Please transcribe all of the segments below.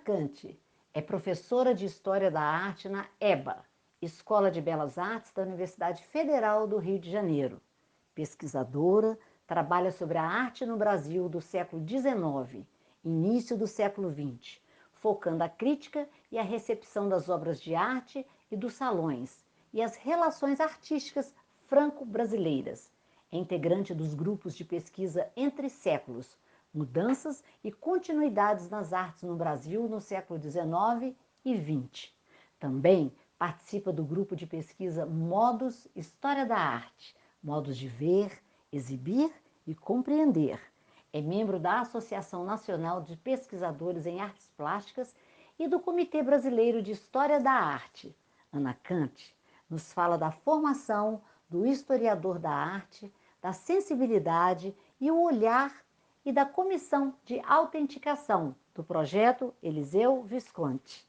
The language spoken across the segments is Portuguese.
Cante é professora de História da Arte na EBA, Escola de Belas Artes da Universidade Federal do Rio de Janeiro. Pesquisadora, trabalha sobre a arte no Brasil do século XIX, início do século XX, focando a crítica e a recepção das obras de arte e dos salões, e as relações artísticas franco-brasileiras. É integrante dos grupos de pesquisa Entre Séculos, Mudanças e Continuidades nas Artes no Brasil no século XIX e XX. Também participa do grupo de pesquisa Modos História da Arte, modos de ver, exibir e compreender. É membro da Associação Nacional de Pesquisadores em Artes Plásticas e do Comitê Brasileiro de História da Arte. Ana Cante nos fala da formação do historiador da arte, da sensibilidade e o olhar e da comissão de autenticação do projeto Eliseu Visconti.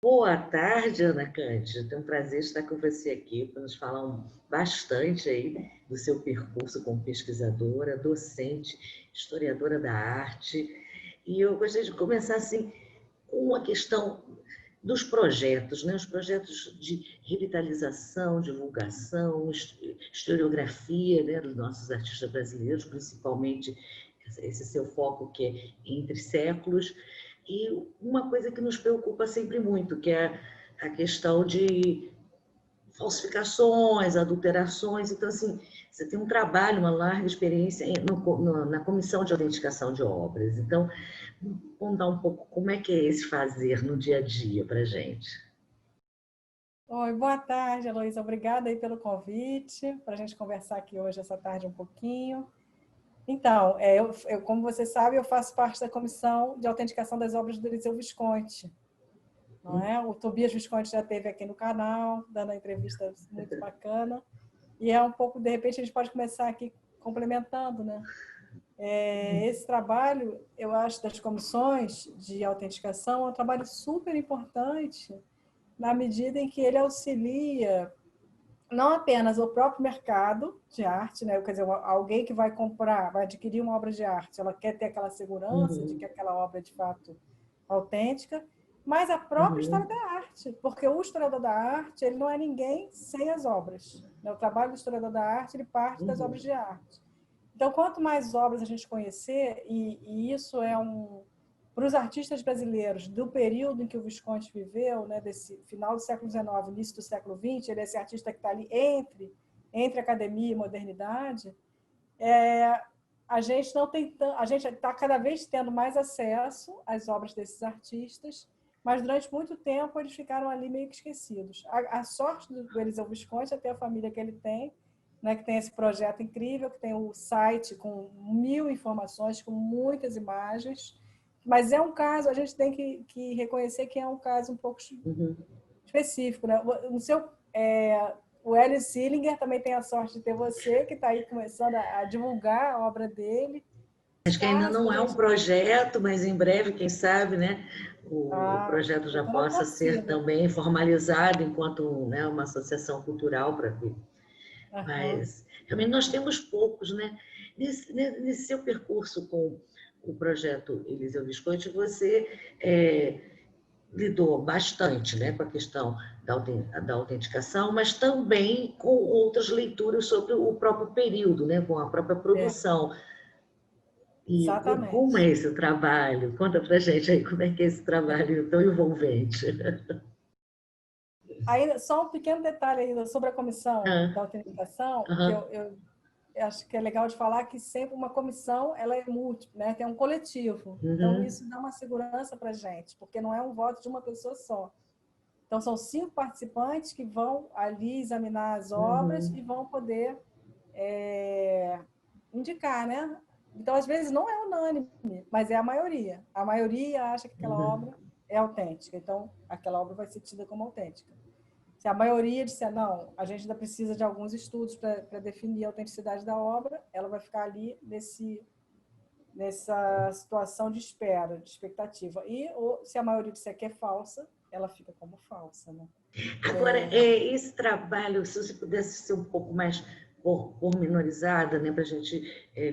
Boa tarde, Ana Cândido. É um prazer estar com você aqui para nos falar bastante aí do seu percurso como pesquisadora, docente, historiadora da arte. E eu gostaria de começar assim com uma questão dos projetos, né? Os projetos de revitalização, divulgação, historiografia, né, dos nossos artistas brasileiros, principalmente esse seu foco que é entre séculos. E uma coisa que nos preocupa sempre muito, que é a questão de falsificações, adulterações. Então, assim, você tem um trabalho, uma larga experiência na comissão de autenticação de obras. Então, vamos dar um pouco como é que é esse fazer no dia a dia para a gente. Oi, boa tarde, Heloísa. Obrigada aí pelo convite, para a gente conversar aqui hoje, essa tarde, um pouquinho. Então, como você sabe, eu faço parte da comissão de autenticação das obras do Eliseu Visconti. Não é? O Tobias Visconti já esteve aqui no canal, dando uma entrevista muito bacana. E é um pouco, de repente, a gente pode começar aqui complementando, né? Esse trabalho, eu acho, das comissões de autenticação é um trabalho super importante na medida em que ele auxilia não apenas o próprio mercado de arte, né? Quer dizer, alguém que vai comprar, vai adquirir uma obra de arte, ela quer ter aquela segurança de que aquela obra é de fato autêntica, mas a própria história da arte, porque o historiador da arte, ele não é ninguém sem as obras. O trabalho do historiador da arte, ele parte das obras de arte. Então, quanto mais obras a gente conhecer, e isso é para os artistas brasileiros do período em que o Visconti viveu, né, desse final do século XIX, início do século XX, ele é esse artista que está ali entre academia e modernidade, a gente não tem, a gente está cada vez tendo mais acesso às obras desses artistas, mas durante muito tempo eles ficaram ali meio que esquecidos. A sorte do Eliseu Visconti é ter a família que ele tem, né, que tem esse projeto incrível, que tem o site com 1000 informações, com muitas imagens, mas é um caso, a gente tem que reconhecer que é um caso um pouco específico. Né? O Hélio Sillinger também tem a sorte de ter você, que está aí começando a divulgar a obra dele. Acho que ainda não é um projeto, mas em breve, quem sabe, né, o projeto já possa ser também formalizado enquanto, né, uma associação cultural para ver. Mas realmente nós temos poucos, né? Nesse seu percurso com o projeto Eliseu Visconti, você lidou bastante, né, com a questão da autenticação, mas também com outras leituras sobre o próprio período, né, com a própria produção. E exatamente. Como é esse trabalho? Conta pra gente aí como é que é esse trabalho tão envolvente. Aí, só um pequeno detalhe ainda sobre a comissão da autenticação, que eu acho que é legal de falar que sempre uma comissão ela é múltipla, né? Tem um coletivo. Então, isso dá uma segurança para a gente, porque não é um voto de uma pessoa só. Então, são 5 participantes que vão ali examinar as obras e vão poder indicar, né? Então, às vezes, não é unânime, mas é a maioria. A maioria acha que aquela obra é autêntica. Então, aquela obra vai ser tida como autêntica. Se a maioria disser, não, a gente ainda precisa de alguns estudos para definir a autenticidade da obra, ela vai ficar ali nessa situação de espera, de expectativa. E se a maioria disser que é falsa, ela fica como falsa, né? Agora, esse trabalho, se você pudesse ser um pouco mais pormenorizada, né, para a gente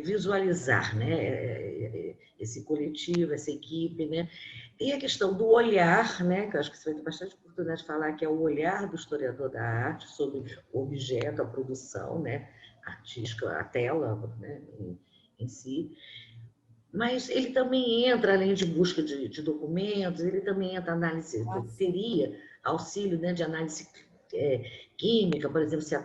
visualizar, né, esse coletivo, essa equipe, né? Tem a questão do olhar, né, que eu acho que você vai ter bastante oportunidade de falar, que é o olhar do historiador da arte sobre o objeto, a produção, né, artística, a tela, né, em si. Mas ele também entra, além de busca de documentos, ele também entra análise, sim. teria auxílio, né, de análise química, por exemplo, se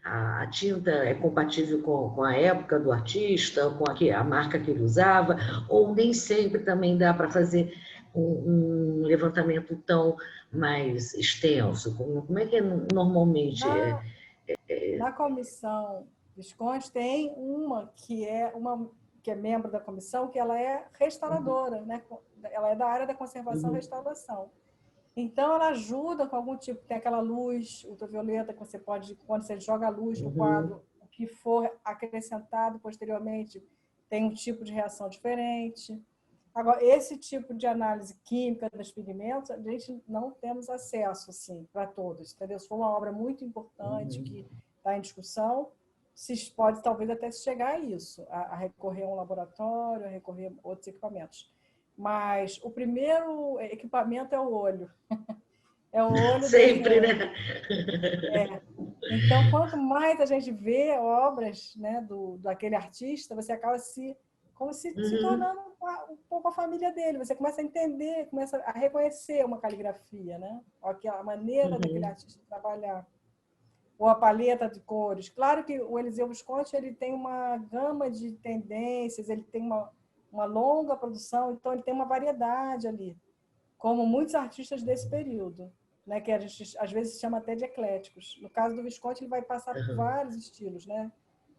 a tinta é compatível com a época do artista, com a marca que ele usava, ou nem sempre também dá para fazer um levantamento tão mais extenso. Como é que normalmente é? Na comissão Visconde tem uma que é membro da comissão, que ela é restauradora, né? Ela é da área da conservação e restauração. Então, ela ajuda com algum tipo, tem aquela luz ultravioleta que você pode, quando você joga a luz no quadro, o que for acrescentado posteriormente tem um tipo de reação diferente. Agora, esse tipo de análise química dos pigmentos, a gente não temos acesso assim, para todos, entendeu? Se for uma obra muito importante que está em discussão, se pode talvez até chegar a isso, a recorrer a um laboratório, a recorrer a outros equipamentos. Mas o primeiro equipamento é o olho. É o olho Sempre, né? Então, quanto mais a gente vê obras, né, daquele artista, você acaba como se tornando um pouco a família dele. Você começa a entender, começa a reconhecer uma caligrafia, né? A maneira daquele artista trabalhar. Ou a paleta de cores. Claro que o Eliseu Visconti ele tem uma gama de tendências, ele tem uma longa produção, então ele tem uma variedade ali, como muitos artistas desse período, né, que a gente às vezes chama até de ecléticos. No caso do Visconti, ele vai passar por vários estilos, né?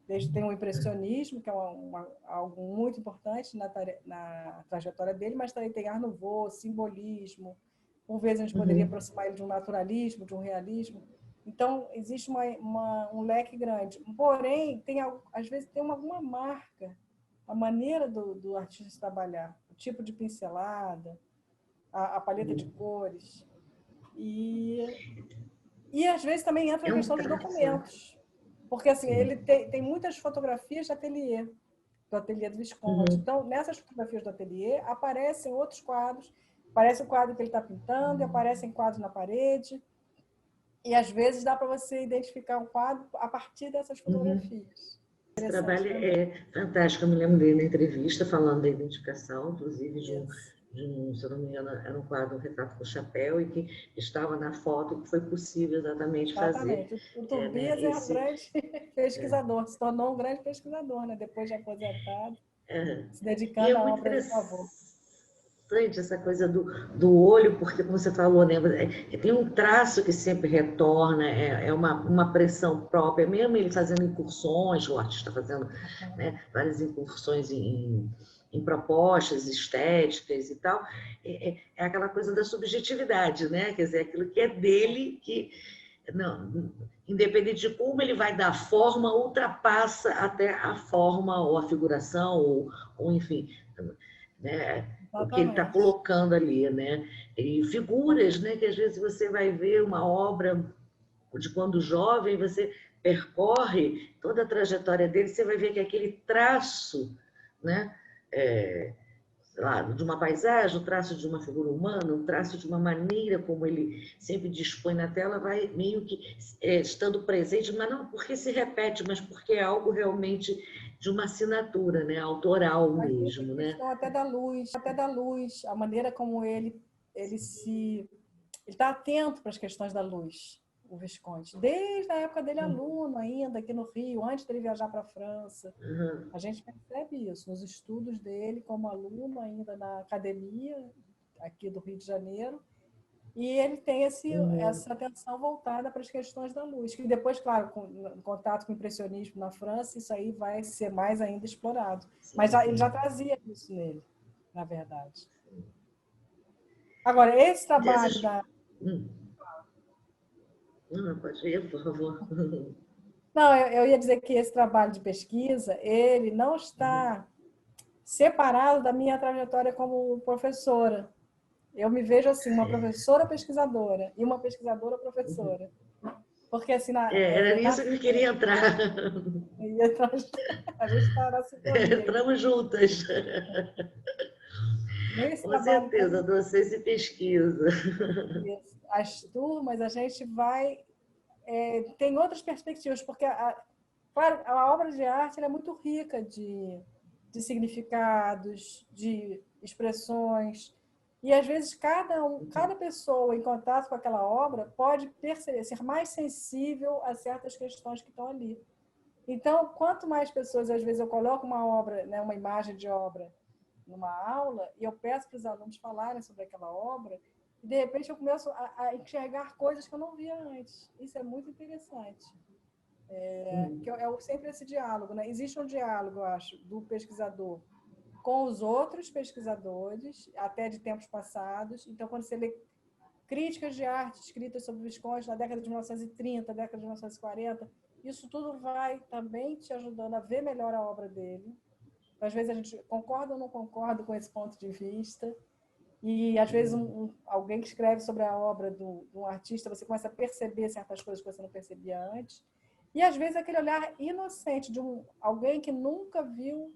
Desde tem o impressionismo, que é algo muito importante na trajetória dele, mas também tem Art Nouveau, simbolismo. Por vezes a gente poderia aproximar ele de um naturalismo, de um realismo. Então, existe um leque grande. Porém, às vezes tem alguma marca, a maneira do artista trabalhar, o tipo de pincelada, a paleta de cores. E às vezes também entra a É um questão dos traço, né? documentos. Porque assim, Sim. ele tem muitas fotografias de ateliê, do ateliê do Visconti. Então, nessas fotografias do ateliê, aparecem outros quadros. Aparece o quadro que ele está pintando, e aparecem quadros na parede. E às vezes dá para você identificar um quadro a partir dessas fotografias. Esse Interessante trabalho também. é fantástico. Eu me lembro dele na entrevista, falando da identificação, inclusive Isso. se eu não me engano, era um quadro, um retrato com chapéu, e que estava na foto que foi possível exatamente fazer. Exatamente. O Né, Tobias é um grande pesquisador, se tornou um grande pesquisador, né? Depois de aposentado, se e é dedicando à muito obra do avô. interessante essa coisa do olho, porque, como você falou, né, tem um traço que sempre retorna, é uma pressão própria, mesmo ele fazendo incursões, o artista fazendo, né, várias incursões em propostas estéticas e tal, é aquela coisa da subjetividade, né? Quer dizer, aquilo que é dele, que não, independente de como ele vai dar forma, ultrapassa até a forma ou a figuração, ou enfim, né, o que ele está Exatamente. colocando ali, né? E figuras, né, que às vezes você vai ver uma obra de quando jovem, você percorre toda a trajetória dele, você vai ver que aquele traço, né, sei lá, de uma paisagem, o traço de uma figura humana, o traço de uma maneira como ele sempre dispõe na tela, vai meio que estando presente, mas não porque se repete, mas porque é algo realmente de uma assinatura, né, autoral Mas tem essa mesmo, né? questão até da luz, a maneira como ele está atento para as questões da luz, o Visconti. Desde a época dele aluno ainda, aqui no Rio, antes dele viajar para a França. A gente percebe isso nos estudos dele como aluno ainda na academia aqui do Rio de Janeiro. E ele tem essa atenção voltada para as questões da luz, que depois, claro, em contato com o impressionismo na França, isso aí vai ser mais ainda explorado. Mas ele já trazia isso nele, na verdade. Agora, esse trabalho Dessas... da... Não, pode ir, por favor. Não, eu ia dizer que esse trabalho de pesquisa, ele não está separado da minha trajetória como professora. Eu me vejo assim, uma professora pesquisadora e uma pesquisadora professora. Porque assim, Era nisso que eu queria entrar. a gente está na sintonia. Entramos juntas. Nesse Com trabalho que certeza, docência e pesquisa. as turmas, a gente vai... tem outras perspectivas, porque, claro, a obra de arte ela é muito rica de significados, de expressões, e às vezes cada pessoa em contato com aquela obra pode perceber, ser mais sensível a certas questões que estão ali. Então, quanto mais pessoas, às vezes eu coloco uma obra, né, uma imagem de obra numa aula, e eu peço para os alunos falarem sobre aquela obra, e de repente eu começo a enxergar coisas que eu não via antes. Isso é muito interessante. Que é sempre esse diálogo, né? Existe um diálogo, eu acho, do pesquisador com os outros pesquisadores, até de tempos passados. Então, quando você lê críticas de arte escritas sobre Visconti na década de 1930, década de 1940, isso tudo vai também te ajudando a ver melhor a obra dele. Às vezes a gente concorda ou não concorda com esse ponto de vista, e às vezes alguém que escreve sobre a obra de um artista, você começa a perceber certas coisas que você não percebia antes, e às vezes aquele olhar inocente de alguém que nunca viu,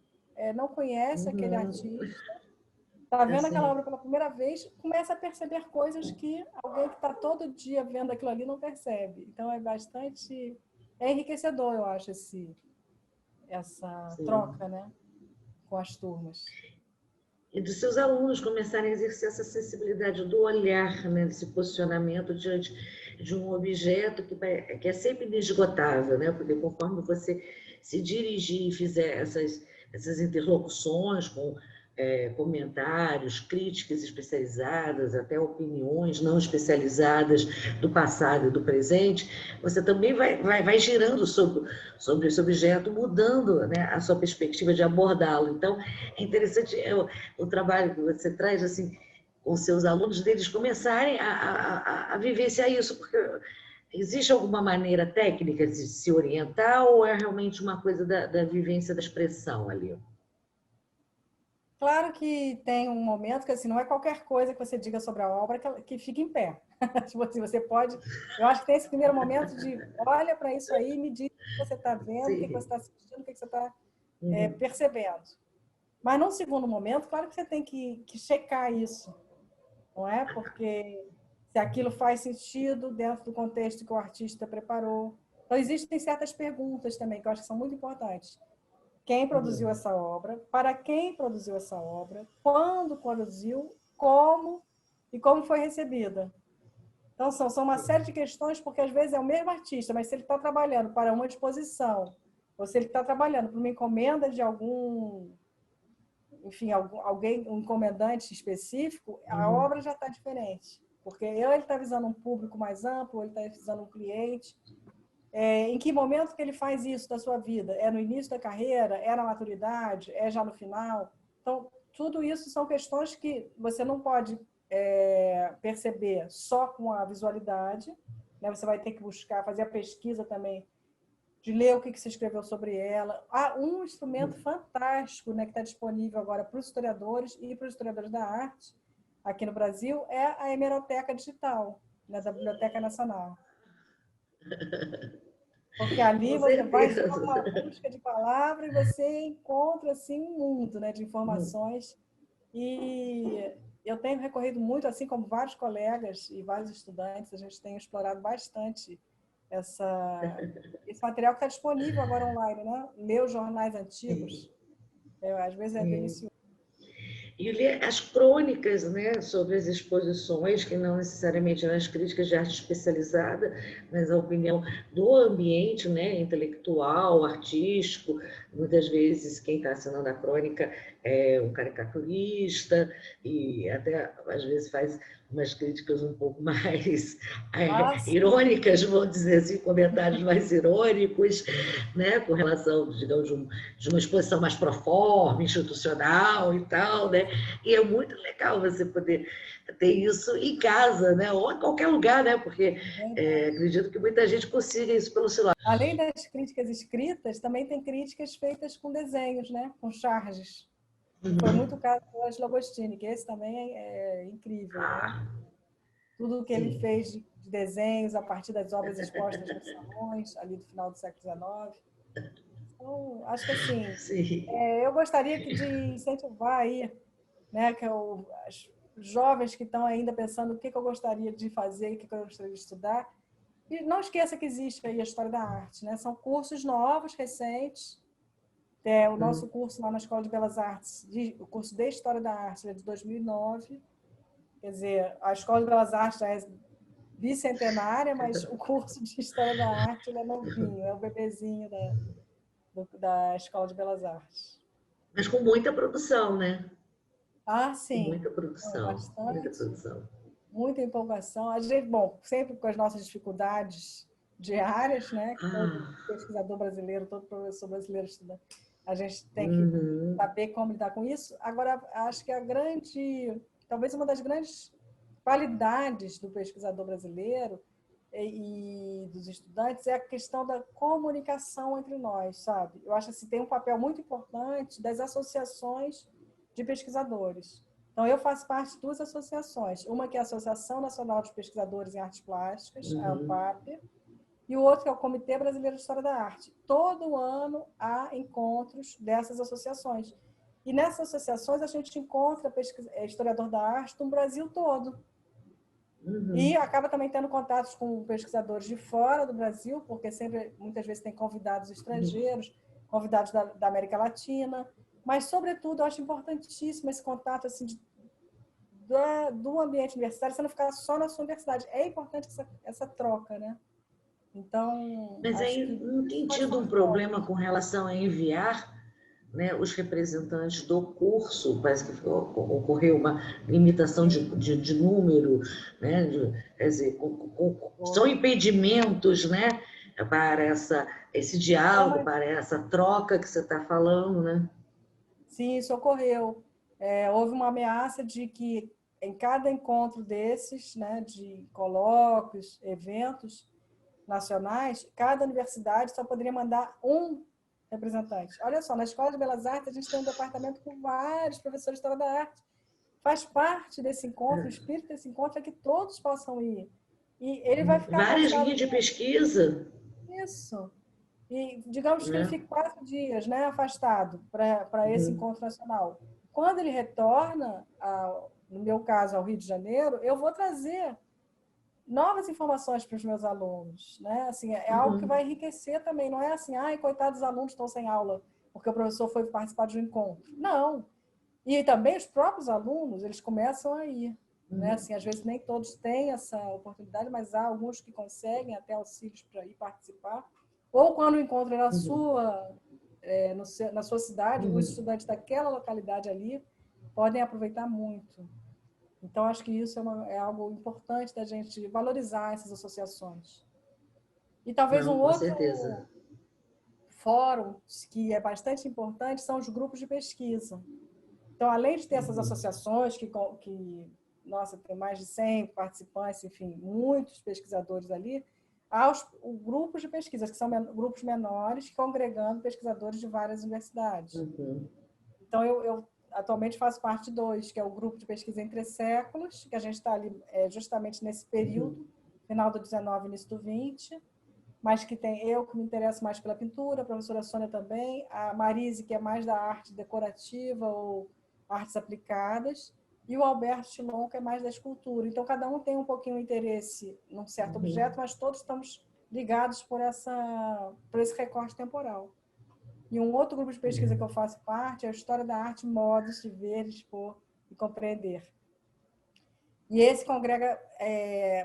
não conhece aquele artista, está vendo aquela obra pela primeira vez, começa a perceber coisas que alguém que está todo dia vendo aquilo ali não percebe. Então é enriquecedor, eu acho, essa troca, né, com as turmas. E dos seus alunos começarem a exercer essa sensibilidade do olhar, né, desse posicionamento diante de um objeto que é sempre inesgotável, né? Porque conforme você se dirigir e fizer essas interlocuções com comentários, críticas especializadas, até opiniões não especializadas do passado e do presente, você também vai girando sobre esse objeto, mudando, né, a sua perspectiva de abordá-lo. Então, é interessante o trabalho que você traz, assim, com seus alunos, deles começarem a vivenciar isso, porque existe alguma maneira técnica de se orientar ou é realmente uma coisa da vivência da expressão ali? Claro que tem um momento que assim, não é qualquer coisa que você diga sobre a obra que fica em pé. Tipo assim, você pode... Eu acho que tem esse primeiro momento de olha para isso aí e me diz o que você está vendo, o que você está assistindo, o que você está percebendo. Mas num segundo momento, claro que você tem que checar isso, não é? Porque se aquilo faz sentido dentro do contexto que o artista preparou. Então, existem certas perguntas também que eu acho que são muito importantes. Quem produziu essa obra, para quem produziu essa obra, quando produziu, como e como foi recebida. Então, são uma série de questões, porque às vezes é o mesmo artista, mas se ele está trabalhando para uma exposição, ou se ele está trabalhando para uma encomenda de enfim, alguém, um encomendante específico, a obra já está diferente. Porque ou ele está visando um público mais amplo, ou ele está visando um cliente. Em que momento que ele faz isso da sua vida? É no início da carreira? É na maturidade? É já no final? Então, tudo isso são questões que você não pode perceber só com a visualidade, né? Você vai ter que buscar, fazer a pesquisa também, de ler o que se escreveu sobre ela. Há um instrumento fantástico, né, que está disponível agora para os historiadores e para os historiadores da arte, aqui no Brasil, é a hemeroteca digital, né, da Biblioteca Nacional. Porque ali você vai só uma busca de palavra e você encontra assim um mundo, né, de informações. E eu tenho recorrido muito, assim como vários colegas e vários estudantes, a gente tem explorado bastante esse material que está disponível agora online, né? Ler os jornais antigos, às vezes é delicioso. E ler as crônicas, né, sobre as exposições, que não necessariamente nas críticas de arte especializada, mas a opinião do ambiente, né, intelectual, artístico. Muitas vezes quem está assinando a crônica é um caricaturista e até às vezes faz umas críticas um pouco mais irônicas, vamos dizer assim, comentários mais irônicos, né, com relação, digamos, de uma exposição mais pro forma, institucional e tal, né? E é muito legal você poder ter isso em casa, né? Ou em qualquer lugar, né? Porque acredito que muita gente consiga isso pelo celular. Além das críticas escritas, também tem críticas feitas com desenhos, né? Com charges. Foi muito o caso do Angelo Agostini, que esse também é incrível. Né? tudo o que ele Sim. fez de desenhos a partir das obras expostas nos salões, ali do final do século XIX. Então, acho que assim, Sim. eu gostaria de incentivar aí, né, as jovens que estão ainda pensando o que eu gostaria de fazer, o que eu gostaria de estudar. E não esqueça que existe aí a História da Arte, né? São cursos novos, recentes. O nosso curso lá na Escola de Belas Artes, o curso de História da Arte, é de 2009. Quer dizer, a Escola de Belas Artes já é bicentenária, mas o curso de História da Arte ele é novinho, é o bebezinho da Escola de Belas Artes. Mas com muita produção, né? Ah, Com sim, muita produção, muita bastante, produção. muita empolgação. A gente, bom, sempre com as nossas dificuldades diárias, né? Que todo Ah, pesquisador brasileiro, todo professor brasileiro estuda. A gente tem que uhum, saber como lidar com isso. Agora, acho que talvez uma das grandes qualidades do pesquisador brasileiro e dos estudantes é a questão da comunicação entre nós, sabe? Eu acho que assim, tem um papel muito importante das associações de pesquisadores. Então, eu faço parte de duas associações. Uma que é a Associação Nacional de Pesquisadores em Artes Plásticas, a uhum. ANPAP, e o outro que é o Comitê Brasileiro de História da Arte. Todo ano há encontros dessas associações. E nessas associações a gente encontra historiador da arte no Brasil todo. E Uhum, acaba também tendo contatos com pesquisadores de fora do Brasil, porque sempre, muitas vezes, tem convidados uhum. estrangeiros, convidados da América Latina. Mas, sobretudo, eu acho importantíssimo esse contato assim, do ambiente universitário, você não ficar só na sua universidade. É importante essa troca, né? Então, Mas acho aí que não tem pode ser tido um um foco. problema com relação a enviar, né, os representantes do curso, parece que ocorreu uma limitação Sim, de número, né, quer dizer, são foi. impedimentos, né, para esse É, diálogo, mas para essa troca que você está falando, né? sim, isso ocorreu. Houve uma ameaça de que em cada encontro desses, né, de colóquios, eventos nacionais, cada universidade só poderia mandar um representante. Olha só, na Escola de Belas Artes a gente tem um departamento com vários professores de História da Arte. Faz parte desse encontro, o espírito desse encontro é que todos possam ir. E ele vai ficar Várias afastado linhas de pesquisa, disso. E digamos que ele né? fique 4 dias, né, afastado para esse Uhum, encontro nacional. Quando ele retorna, no meu caso, ao Rio de Janeiro, eu vou trazer novas informações para os meus alunos, né? Assim, é algo que uhum, vai enriquecer também. Não é assim, ai, coitados, os alunos estão sem aula porque o professor foi participar de um encontro. Não. E também os próprios alunos, eles começam a ir, né? uhum, Assim, às vezes nem todos têm essa oportunidade, mas há alguns que conseguem até auxílios para ir participar. Ou quando o encontro é uhum, na sua cidade, os uhum. estudantes daquela localidade ali podem aproveitar muito. Então, acho que isso é algo importante da gente valorizar essas associações. E talvez um Não, com outro certeza. fórum que é bastante importante são os grupos de pesquisa. Então, além de ter essas Uhum, associações que nossa, tem mais de 100 participantes, enfim, muitos pesquisadores ali, há os grupos de pesquisa, que são grupos menores, congregando pesquisadores de várias universidades. uhum, Então, eu atualmente faço parte de dois, que é o grupo de pesquisa Entre Séculos, que a gente está ali justamente nesse uhum, período, final do 19, início do 20, mas que tem eu que me interesso mais pela pintura, a professora Sônia também, a Marise, que é mais da arte decorativa ou artes aplicadas, e o Alberto Chilon, que é mais da escultura. Então, cada um tem um pouquinho de interesse num certo objeto, uhum. mas todos estamos ligados por esse recorte temporal. E um outro grupo de pesquisa que eu faço parte é a História da Arte, Modos de Ver, Expor e Compreender. E esse congrega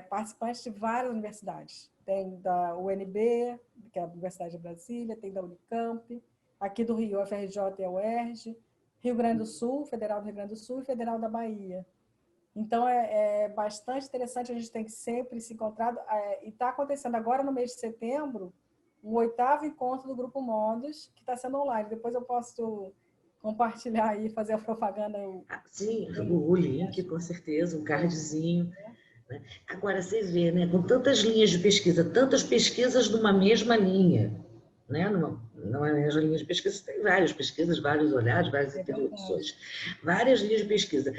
participantes de várias universidades. Tem da UNB, que é a Universidade de Brasília, tem da Unicamp, aqui do Rio, a FRJ e a UERJ, Rio Grande do Sul, Federal do Rio Grande do Sul e Federal da Bahia. Então, é bastante interessante, a gente tem que sempre se encontrar. E está acontecendo agora, no mês de setembro, o 8º encontro do Grupo Modos, que está sendo online. Depois eu posso compartilhar aí, fazer a propaganda. Ah, sim, o link, com certeza, um cardzinho. Né? Agora, você vê, né, com tantas linhas de pesquisa, tantas pesquisas numa mesma linha, né, não é as linhas de pesquisa, tem várias pesquisas, vários olhares, várias interlocuções, várias linhas de pesquisa.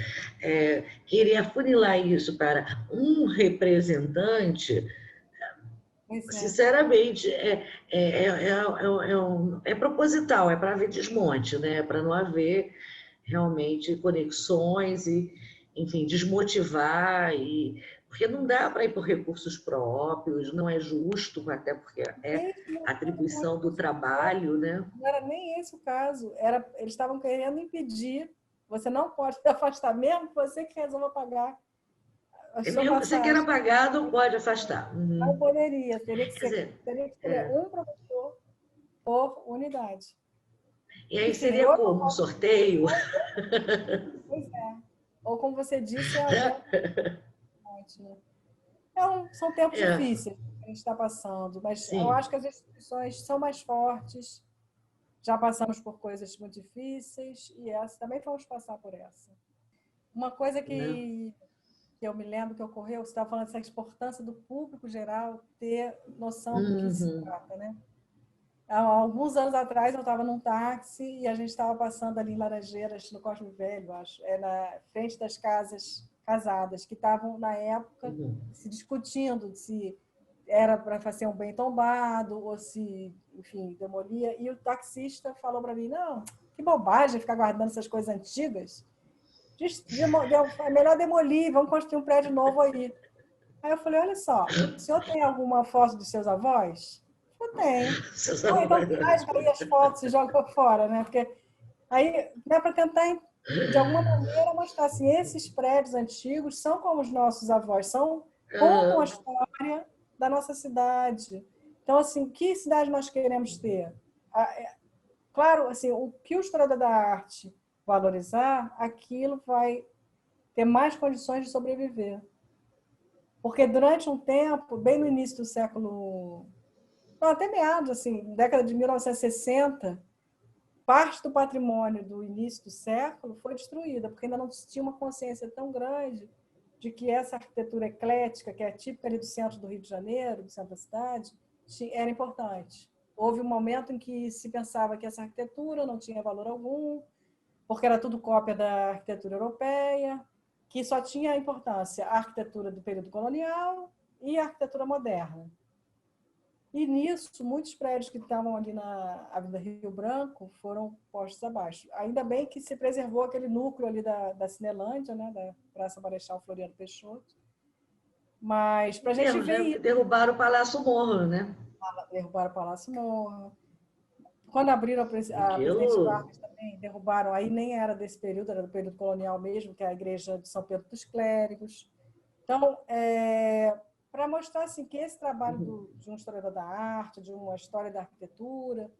Querer afunilar isso para um representante, sinceramente, é proposital, é para haver desmonte, né? Para não haver realmente conexões e, enfim, desmotivar, porque não dá para ir por recursos próprios, não é justo, até porque é atribuição do trabalho, né? Não era nem esse o caso, eles estavam querendo impedir, você não pode se afastar, mesmo você que resolva pagar a sua Mesmo que você queira passagem. pagar, não pode afastar. Não poderia, teria que Quer dizer, escolher um professor por unidade. e aí Enfim, seria como um sorteio? Pois é. Ou como você disse, é até né? São tempos difíceis que a gente está passando, mas eu Sim. acho que as instituições são mais fortes, já passamos por coisas muito difíceis e essa também vamos passar por essa. Uma coisa que eu me lembro que ocorreu, você estava falando dessa importância do público geral ter noção do que se trata, né? Há alguns anos atrás eu estava num táxi e a gente estava passando ali em Laranjeiras, no Cosme Velho, acho, na frente das casas casadas, que estavam, na época, se discutindo se era para fazer um bem tombado ou se, enfim, demolia. E o taxista falou para mim, não, que bobagem ficar guardando essas coisas antigas. É melhor demolir, vamos construir um prédio novo aí. Aí eu falei, olha só, o senhor tem alguma foto dos seus avós? Eu tenho. Então traz aí as fotos e joga fora, né? Porque aí dá para tentar, de alguma maneira, mostrar assim, esses prédios antigos são como os nossos avós, contam a história da nossa cidade. Então, assim, que cidade nós queremos ter? Claro, assim, o que o historiador da arte valorizar, aquilo vai ter mais condições de sobreviver. Porque durante um tempo, bem no início do século... Não, até meados, assim, década de 1960, parte do patrimônio do início do século foi destruída, porque ainda não tinha uma consciência tão grande de que essa arquitetura eclética, que é típica do centro do Rio de Janeiro, do centro da cidade, era importante. Houve um momento em que se pensava que essa arquitetura não tinha valor algum, porque era tudo cópia da arquitetura europeia, que só tinha importância a arquitetura do período colonial e a arquitetura moderna. E nisso, muitos prédios que estavam ali na Avenida Rio Branco foram postos abaixo. Ainda bem que se preservou aquele núcleo ali da Cinelândia, né, da Praça Marechal Floriano Peixoto. Mas para a gente ver isso... Derrubaram o Palácio Morro, né? Derrubaram o Palácio Morro. Quando abriram a Presidente Vargas também, derrubaram, aí nem era desse período, era do período colonial mesmo, que é a Igreja de São Pedro dos Clérigos. Então, para mostrar assim, que esse trabalho de um historiador da arte, de uma história da arquitetura,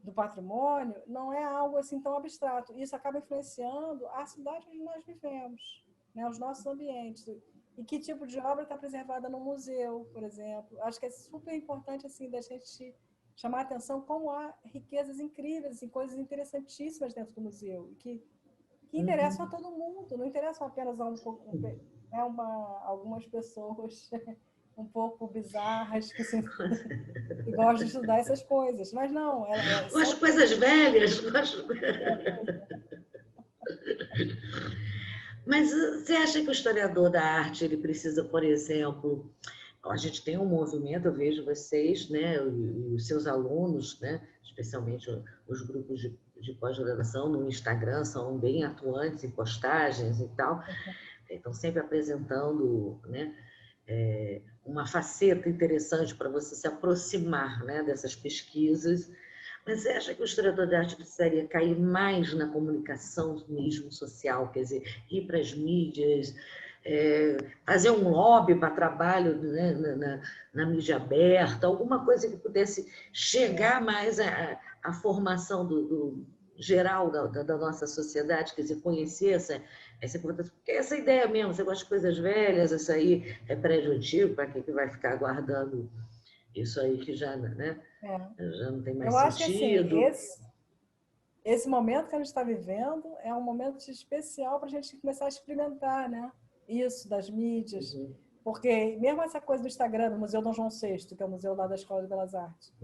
do patrimônio, não é algo assim tão abstrato. Isso acaba influenciando a cidade onde nós vivemos, né? Os nossos ambientes. E que tipo de obra está preservada no museu, por exemplo. Acho que é super importante assim, da gente chamar a atenção como há riquezas incríveis, assim, coisas interessantíssimas dentro do museu, que interessam a todo mundo, não interessam apenas a algumas pessoas um pouco bizarras que gostam de estudar essas coisas. Mas não, As coisas velhas. Mas você acha que o historiador da arte ele precisa, por exemplo, a gente tem um movimento, eu vejo vocês, né, os seus alunos, né, especialmente os grupos de pós-graduação no Instagram, são bem atuantes em postagens e tal, estão sempre apresentando, né, uma faceta interessante para você se aproximar, né, dessas pesquisas. Mas você acha que o historiador de arte precisaria cair mais na comunicação mesmo social, quer dizer, ir para as mídias, fazer um lobby para trabalho, né, na mídia aberta, alguma coisa que pudesse chegar mais à formação do geral da nossa sociedade, quer dizer, conhecer essa importância, porque essa ideia mesmo, você gosta de coisas velhas, isso aí é prédio antigo, para que vai ficar guardando isso aí que já, né, já não tem mais eu acho sentido. Que, assim, esse momento que a gente está vivendo é um momento especial para a gente começar a experimentar, né? Isso das mídias, Porque mesmo essa coisa do Instagram, do Museu Dom João VI, que é o museu lá da Escola de Belas Artes,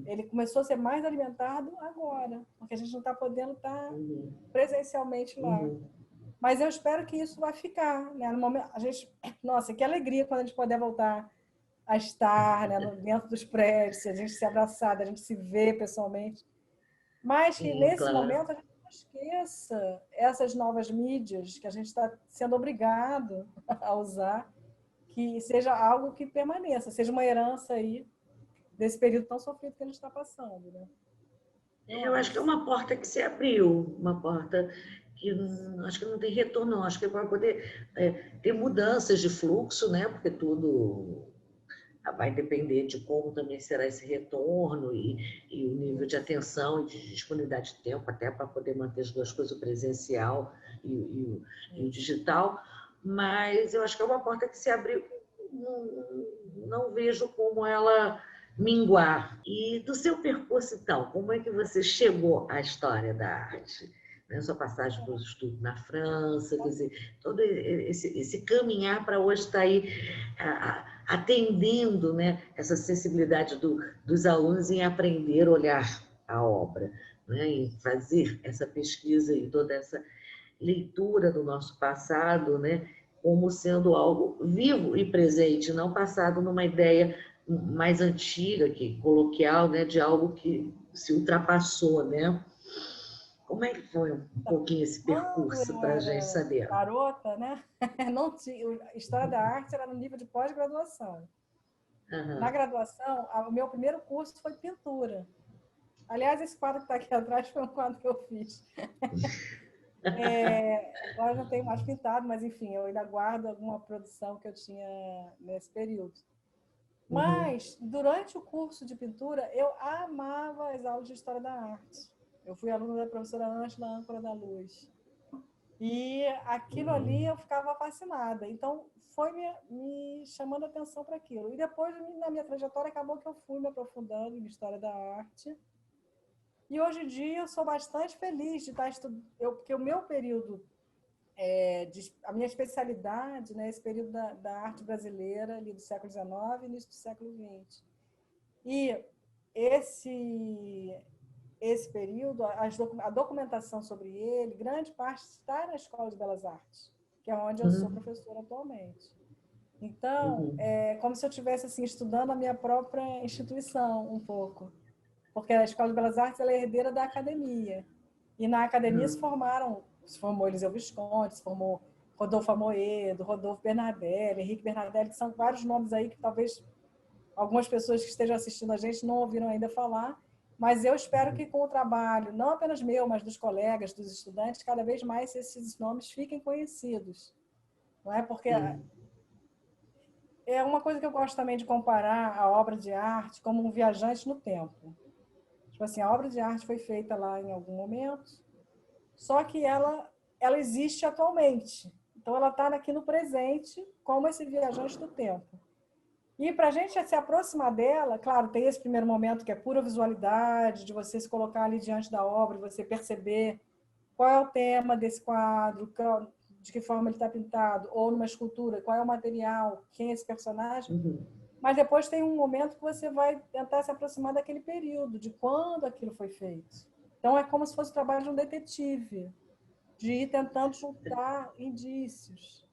ele começou a ser mais alimentado agora, porque a gente não está podendo estar presencialmente lá. Mas eu espero que isso vai ficar, né? No momento, a gente, nossa, que alegria quando a gente puder voltar a estar, né, dentro dos prédios, a gente se abraçar, a gente se ver pessoalmente. Mas que Sim, nesse claro. momento a gente não esqueça essas novas mídias que a gente está sendo obrigado a usar, que seja algo que permaneça, seja uma herança aí desse período tão sofrido que a gente está passando, né? Eu acho que é uma porta que se abriu, uma porta que acho que não tem retorno, não. Acho que é para poder ter mudanças de fluxo, né? Porque tudo vai depender de como também será esse retorno e o nível de atenção e de disponibilidade de tempo, até para poder manter as duas coisas, o presencial e o digital. Mas eu acho que é uma porta que se abriu. Não vejo como ela minguar. E do seu percurso, então, como é que você chegou à história da arte? Né? Sua passagem para o estudo na França, quer dizer, todo esse caminhar para hoje estar aí atendendo, né, essa sensibilidade dos alunos em aprender a olhar a obra, né, em fazer essa pesquisa e toda essa leitura do nosso passado, né, como sendo algo vivo e presente, não passado numa ideia mais antiga, que coloquial, né, de algo que se ultrapassou, né? Como é que foi um pouquinho esse Quando percurso eu para a gente era saber? garota, né? Não tinha, história da arte era no nível de pós-graduação. Na Uhum. graduação, o meu primeiro curso foi pintura. Aliás, esse quadro que está aqui atrás foi um quadro que eu fiz. Agora eu não tenho mais pintado, mas enfim, eu ainda guardo alguma produção que eu tinha nesse período. Uhum. Mas, durante o curso de pintura, eu amava as aulas de História da Arte. Eu fui aluna da professora Ângela Âncora da Luz. E aquilo ali eu ficava fascinada. Então, foi me chamando a atenção para aquilo. E depois, na minha trajetória, acabou que eu fui me aprofundando em História da Arte. E hoje em dia eu sou bastante feliz de estar estudando, porque o meu período, a minha especialidade, né, esse período da arte brasileira, ali do século XIX e início do século XX. E esse período, a documentação sobre ele, grande parte está na Escola de Belas Artes, que é onde eu sou Uhum. professora atualmente. Então, Uhum. é como se eu estivesse assim, estudando a minha própria instituição um pouco, porque a Escola de Belas Artes ela é herdeira da academia. E na academia se formou Eliseu Visconti, se formou Rodolfo Amoedo, Rodolfo Bernardelli, Henrique Bernardelli, que são vários nomes aí que talvez algumas pessoas que estejam assistindo a gente não ouviram ainda falar, mas eu espero que com o trabalho, não apenas meu, mas dos colegas, dos estudantes, cada vez mais esses nomes fiquem conhecidos. Não é? Porque é uma coisa que eu gosto também de comparar a obra de arte como um viajante no tempo. Tipo assim, a obra de arte foi feita lá em algum momento, só que ela existe atualmente. Então, ela está aqui no presente como esse viajante do tempo. E para a gente se aproximar dela, claro, tem esse primeiro momento que é pura visualidade, de você se colocar ali diante da obra, você perceber qual é o tema desse quadro, de que forma ele está pintado, ou numa escultura, qual é o material, quem é esse personagem. Uhum. Mas depois tem um momento que você vai tentar se aproximar daquele período, de quando aquilo foi feito. Então é como se fosse o trabalho de um detetive, de ir tentando juntar indícios,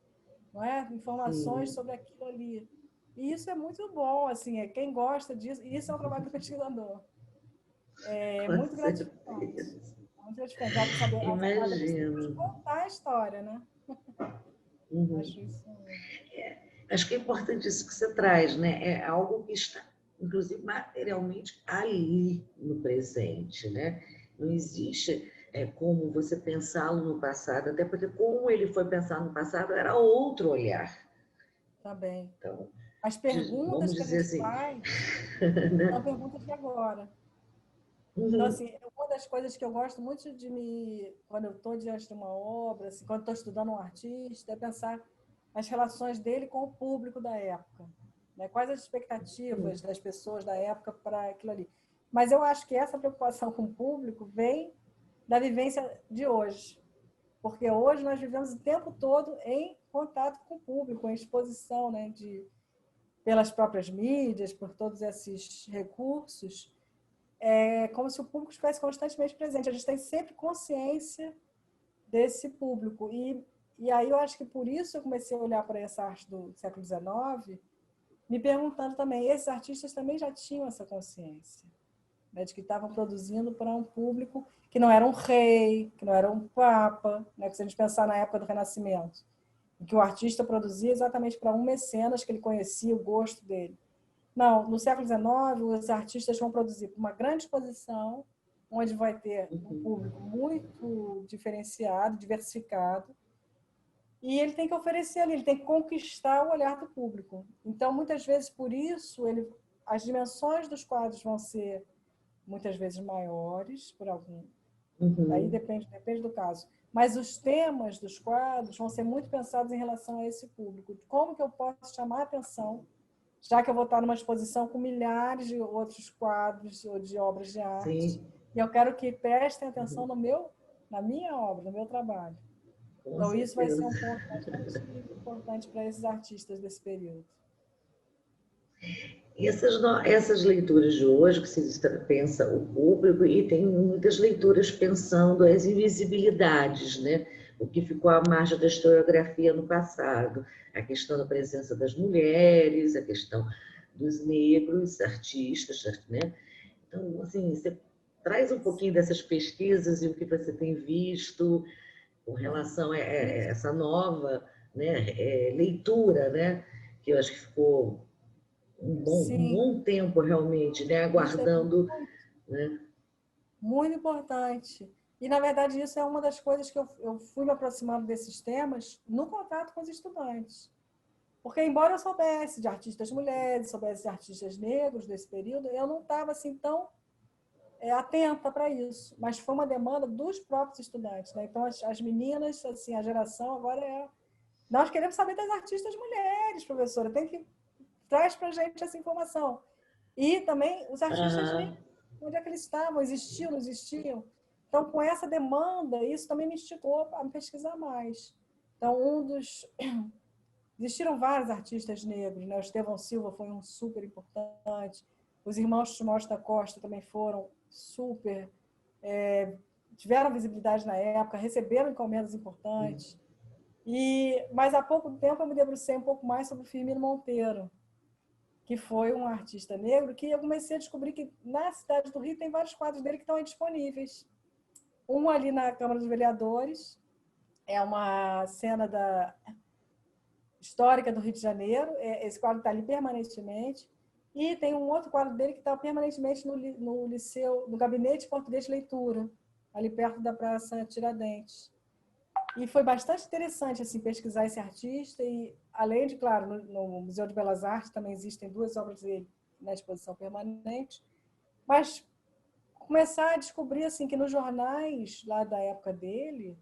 não é? Informações Sim. sobre aquilo ali. E isso é muito bom, assim, quem gosta disso, isso é um trabalho do pesquisador. É Com muito gratificante. certeza. Muito gratificante. Já saber, a depois Imagino. contar a história, né? Uhum. Acho isso. Acho que é importante isso que você traz, né? É algo que está, inclusive, materialmente ali no presente, né? Não existe como você pensá-lo no passado, até porque como ele foi pensado no passado era outro olhar. Tá bem. Então, As vamos perguntas que a dizer gente assim, faz são né? perguntas de agora. Então, Uhum. assim, uma das coisas que eu gosto muito quando eu estou diante de uma obra, assim, quando estou estudando um artista, é pensar as relações dele com o público da época. Né? Quais as expectativas das pessoas da época para aquilo ali. Mas eu acho que essa preocupação com o público vem da vivência de hoje. porque hoje nós vivemos o tempo todo em contato com o público, em exposição, né, pelas próprias mídias, por todos esses recursos. É como se o público estivesse constantemente presente. A gente tem sempre consciência desse público. E aí eu acho que por isso eu comecei a olhar para essa arte do século XIX, me perguntando também, esses artistas também já tinham essa consciência, né, de que estavam produzindo para um público que não era um rei, que não era um papa, né, que se a gente pensar na época do Renascimento, em que o artista produzia exatamente para um mecenas que ele conhecia o gosto dele. Não, no século XIX, os artistas vão produzir uma grande exposição, onde vai ter um público muito diferenciado, diversificado, e ele tem que oferecer ali, ele tem que conquistar o olhar do público. Então, muitas vezes, por isso, as dimensões dos quadros vão ser muitas vezes maiores, por algum. Aí depende do caso. Mas os temas dos quadros vão ser muito pensados em relação a esse público. Como que eu posso chamar a atenção, já que eu vou estar numa exposição com milhares de outros quadros ou de obras de arte, Sim. e eu quero que prestem atenção na minha obra, no meu trabalho. Com Então, certeza. isso vai ser um ponto bastante importante para esses artistas desse período. E essas leituras de hoje, que se pensa o público, e tem muitas leituras pensando as invisibilidades, né? O que ficou à margem da historiografia no passado, a questão da presença das mulheres, a questão dos negros, artistas, né? Então, assim, você traz um pouquinho dessas pesquisas e o que você tem visto com relação a essa nova, né, leitura, né? Que eu acho que ficou um bom tempo realmente, né, aguardando, né? Muito importante. E, na verdade, isso é uma das coisas que eu fui me aproximando desses temas no contato com os estudantes. Porque, embora eu soubesse de artistas mulheres, soubesse de artistas negros desse período, eu não estava assim tão atenta para isso. Mas foi uma demanda dos próprios estudantes, né? Então, as meninas, assim, a geração agora nós queremos saber das artistas mulheres, professora. Traz para a gente essa informação. E também os artistas negros, onde é que eles estavam? Existiam, não existiam? Então, com essa demanda, isso também me instigou a me pesquisar mais. Então, existiram vários artistas negros, né? O Estevão Silva foi um super importante. Os irmãos Timóteo da Costa também foram super... tiveram visibilidade na época, receberam encomendas importantes. Mas há pouco tempo eu me debrucei um pouco mais sobre o Firmino Monteiro, que foi um artista negro, que eu comecei a descobrir que na cidade do Rio tem vários quadros dele que estão aí disponíveis. Um ali na Câmara dos Vereadores, é uma cena histórica do Rio de Janeiro, esse quadro está ali permanentemente, e tem um outro quadro dele que está permanentemente no liceu, no Gabinete de Português de Leitura, ali perto da Praça Tiradentes. E foi bastante interessante assim, pesquisar esse artista, e além de, claro, no Museu de Belas Artes também existem 2 obras dele na exposição permanente, mas começar a descobrir assim, que nos jornais lá da época dele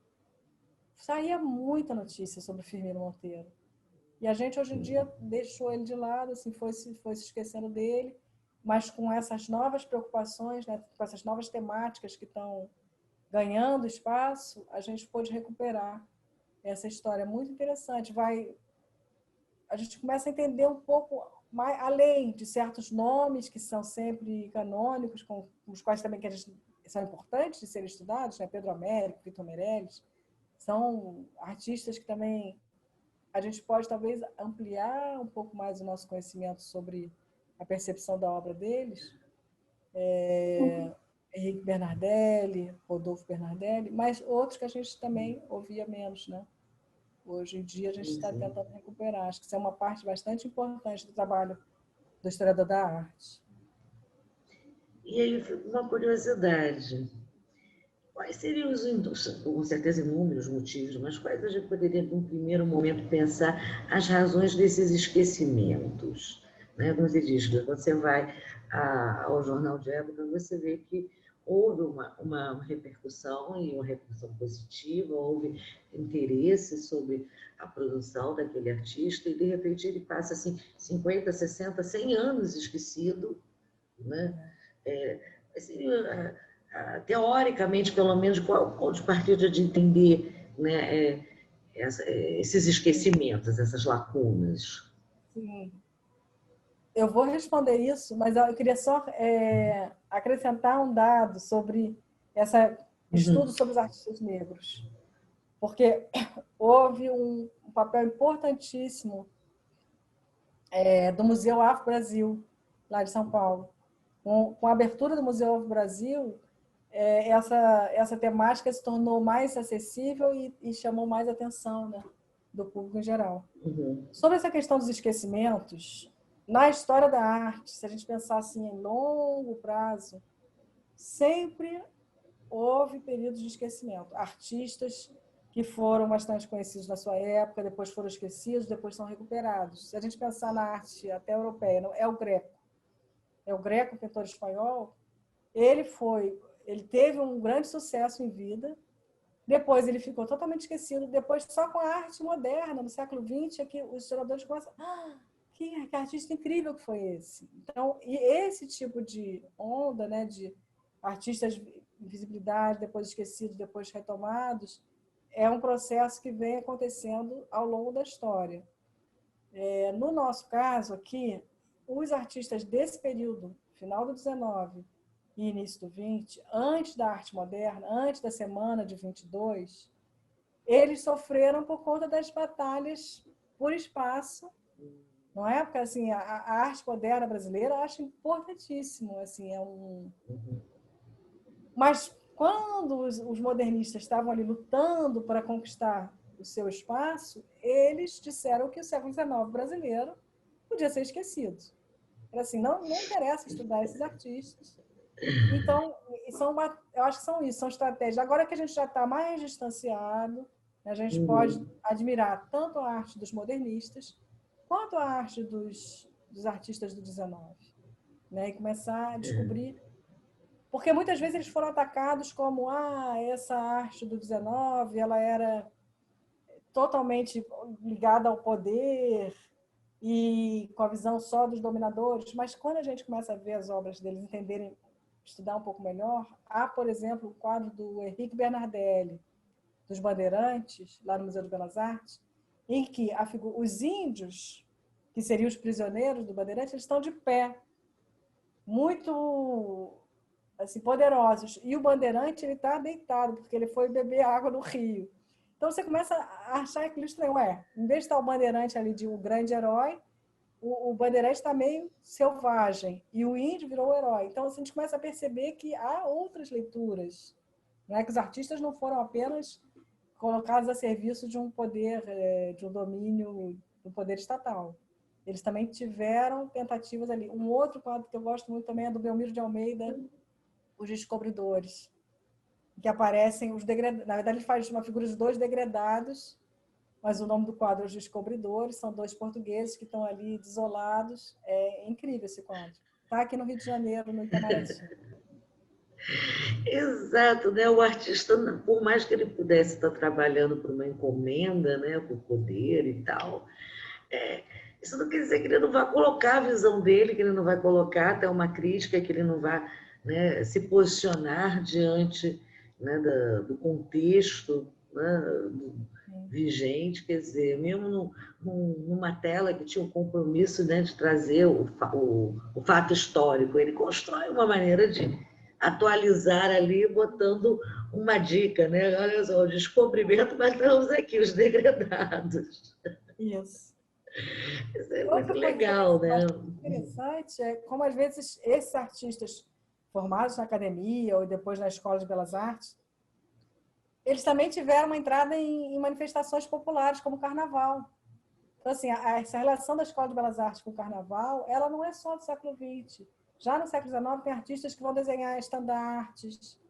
saía muita notícia sobre o Firmino Monteiro. E a gente hoje em dia deixou ele de lado, assim, foi se esquecendo dele, mas com essas novas preocupações, né, com essas novas temáticas que estão ganhando espaço, a gente pôde recuperar essa história muito interessante. A gente começa a entender um pouco mais, além de certos nomes que são sempre canônicos, com os quais também são importantes de serem estudados, né? Pedro Américo, Vitor Meirelles, são artistas que também a gente pode talvez ampliar um pouco mais o nosso conhecimento sobre a percepção da obra deles. Henrique Bernardelli, Rodolfo Bernardelli, mas outros que a gente também ouvia menos, né? Hoje em dia a gente está tentando recuperar. Acho que isso é uma parte bastante importante do trabalho do historiador da arte. E aí, uma curiosidade. Quais seriam com certeza inúmeros motivos, mas quais a gente poderia, num primeiro momento, pensar as razões desses esquecimentos? Né? Como você diz, quando você vai ao Jornal de Época, você vê que houve uma repercussão, e uma repercussão positiva, houve interesse sobre a produção daquele artista, e de repente ele passa assim, 50, 60, 100 anos esquecido, né? Teoricamente, pelo menos, de partir de entender né, esses esquecimentos, essas lacunas? Sim. Eu vou responder isso, mas eu queria só acrescentar um dado sobre esse estudo Uhum. sobre os artistas negros, porque houve um papel importantíssimo do Museu Afro-Brasil, lá de São Paulo. Com a abertura do Museu Afro-Brasil, essa temática se tornou mais acessível e chamou mais atenção, né, do público em geral. Uhum. Sobre essa questão dos esquecimentos, na história da arte, se a gente pensar assim em longo prazo, sempre houve períodos de esquecimento. Artistas que foram bastante conhecidos na sua época, depois foram esquecidos, depois são recuperados. Se a gente pensar na arte até europeia, é o Greco. É o Greco, pintor espanhol. Ele teve um grande sucesso em vida. Depois ele ficou totalmente esquecido. Depois, só com a arte moderna, no século XX, é que os historiadores começam... Que artista incrível que foi esse. Então, e esse tipo de onda, né, de artistas em visibilidade, depois esquecidos, depois retomados, é um processo que vem acontecendo ao longo da história. No nosso caso aqui, os artistas desse período, final do 19 e início do 20, antes da arte moderna, antes da Semana de 22, eles sofreram por conta das batalhas por espaço, não é? Porque assim, a arte moderna brasileira eu acho importantíssimo, assim, mas quando os modernistas estavam ali lutando para conquistar o seu espaço, eles disseram que o século XIX brasileiro podia ser esquecido. Era assim, não interessa estudar esses artistas. Então, eu acho que são isso, são estratégias. Agora que a gente já está mais distanciado, a gente pode admirar tanto a arte dos modernistas quanto a arte dos artistas do 19, né? E começar a descobrir. Porque muitas vezes eles foram atacados como essa arte do 19 ela era totalmente ligada ao poder e com a visão só dos dominadores, mas quando a gente começa a ver as obras deles, entenderem, estudar um pouco melhor, há, por exemplo, o quadro do Henrique Bernardelli, dos Bandeirantes, lá no Museu de Belas Artes, em que os índios, que seriam os prisioneiros do Bandeirantes, eles estão de pé, muito assim, poderosos. E o Bandeirante ele está deitado, porque ele foi beber água no rio. Então você começa a achar aquilo estranho. Em vez de estar o Bandeirante ali de um grande herói, o Bandeirante está meio selvagem e o índio virou o herói. Então a gente começa a perceber que há outras leituras, né? Que os artistas não foram apenas colocados a serviço de um poder, de um domínio do poder estatal. Eles também tiveram tentativas ali. Um outro quadro que eu gosto muito também é do Belmiro de Almeida, Os Descobridores, que aparecem os degredados. Na verdade, ele faz uma figura de dois degredados, mas o nome do quadro é Os Descobridores, são dois portugueses que estão ali desolados. É incrível esse quadro. Está aqui no Rio de Janeiro, no Itamaraty. Exato, né? O artista, por mais que ele pudesse estar trabalhando por uma encomenda, né, por poder e tal, isso não quer dizer que ele não vai colocar a visão dele, que ele não vai colocar até uma crítica, que ele não vai, né, se posicionar diante, né, do contexto, né, vigente, quer dizer, mesmo numa tela que tinha um compromisso, né, de trazer o fato histórico, ele constrói uma maneira de atualizar ali, botando uma dica, né? Olha só, o descobrimento, mas estamos aqui, os degredados. Isso. Isso é muito Outra coisa também legal, né? bastante interessante é como, às vezes, esses artistas formados na academia ou depois na Escola de Belas Artes, eles também tiveram uma entrada em manifestações populares, como o Carnaval. Então, assim, essa relação da Escola de Belas Artes com o Carnaval, ela não é só do século XX. Já no século XIX, tem artistas que vão desenhar estandartes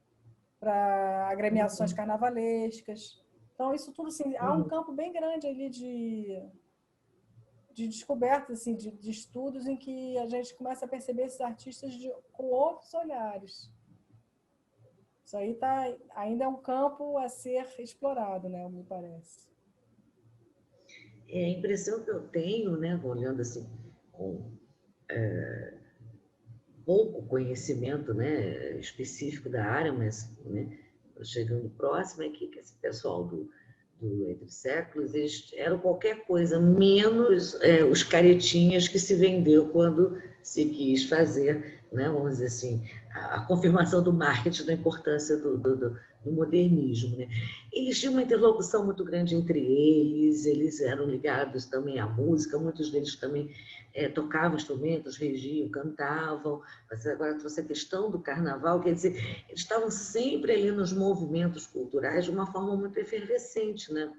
para agremiações carnavalescas. Então, isso tudo, assim, há um campo bem grande ali de descobertas, assim, de estudos em que a gente começa a perceber esses artistas com outros olhares. Isso aí ainda é um campo a ser explorado, né, me parece. É a impressão que eu tenho, né, olhando assim, com pouco conhecimento, né, específico da área, mas, né, chegando próximo, é que esse pessoal do Entre Séculos, eles eram qualquer coisa, menos os caretinhas que se vendeu quando se quis fazer, né, vamos dizer assim, a confirmação do marketing da importância do modernismo. Né? Eles tinham uma interlocução muito grande entre eles eram ligados também à música, muitos deles também tocavam instrumentos, regiam, cantavam. Mas agora trouxe a questão do carnaval, quer dizer, eles estavam sempre ali nos movimentos culturais de uma forma muito efervescente, né?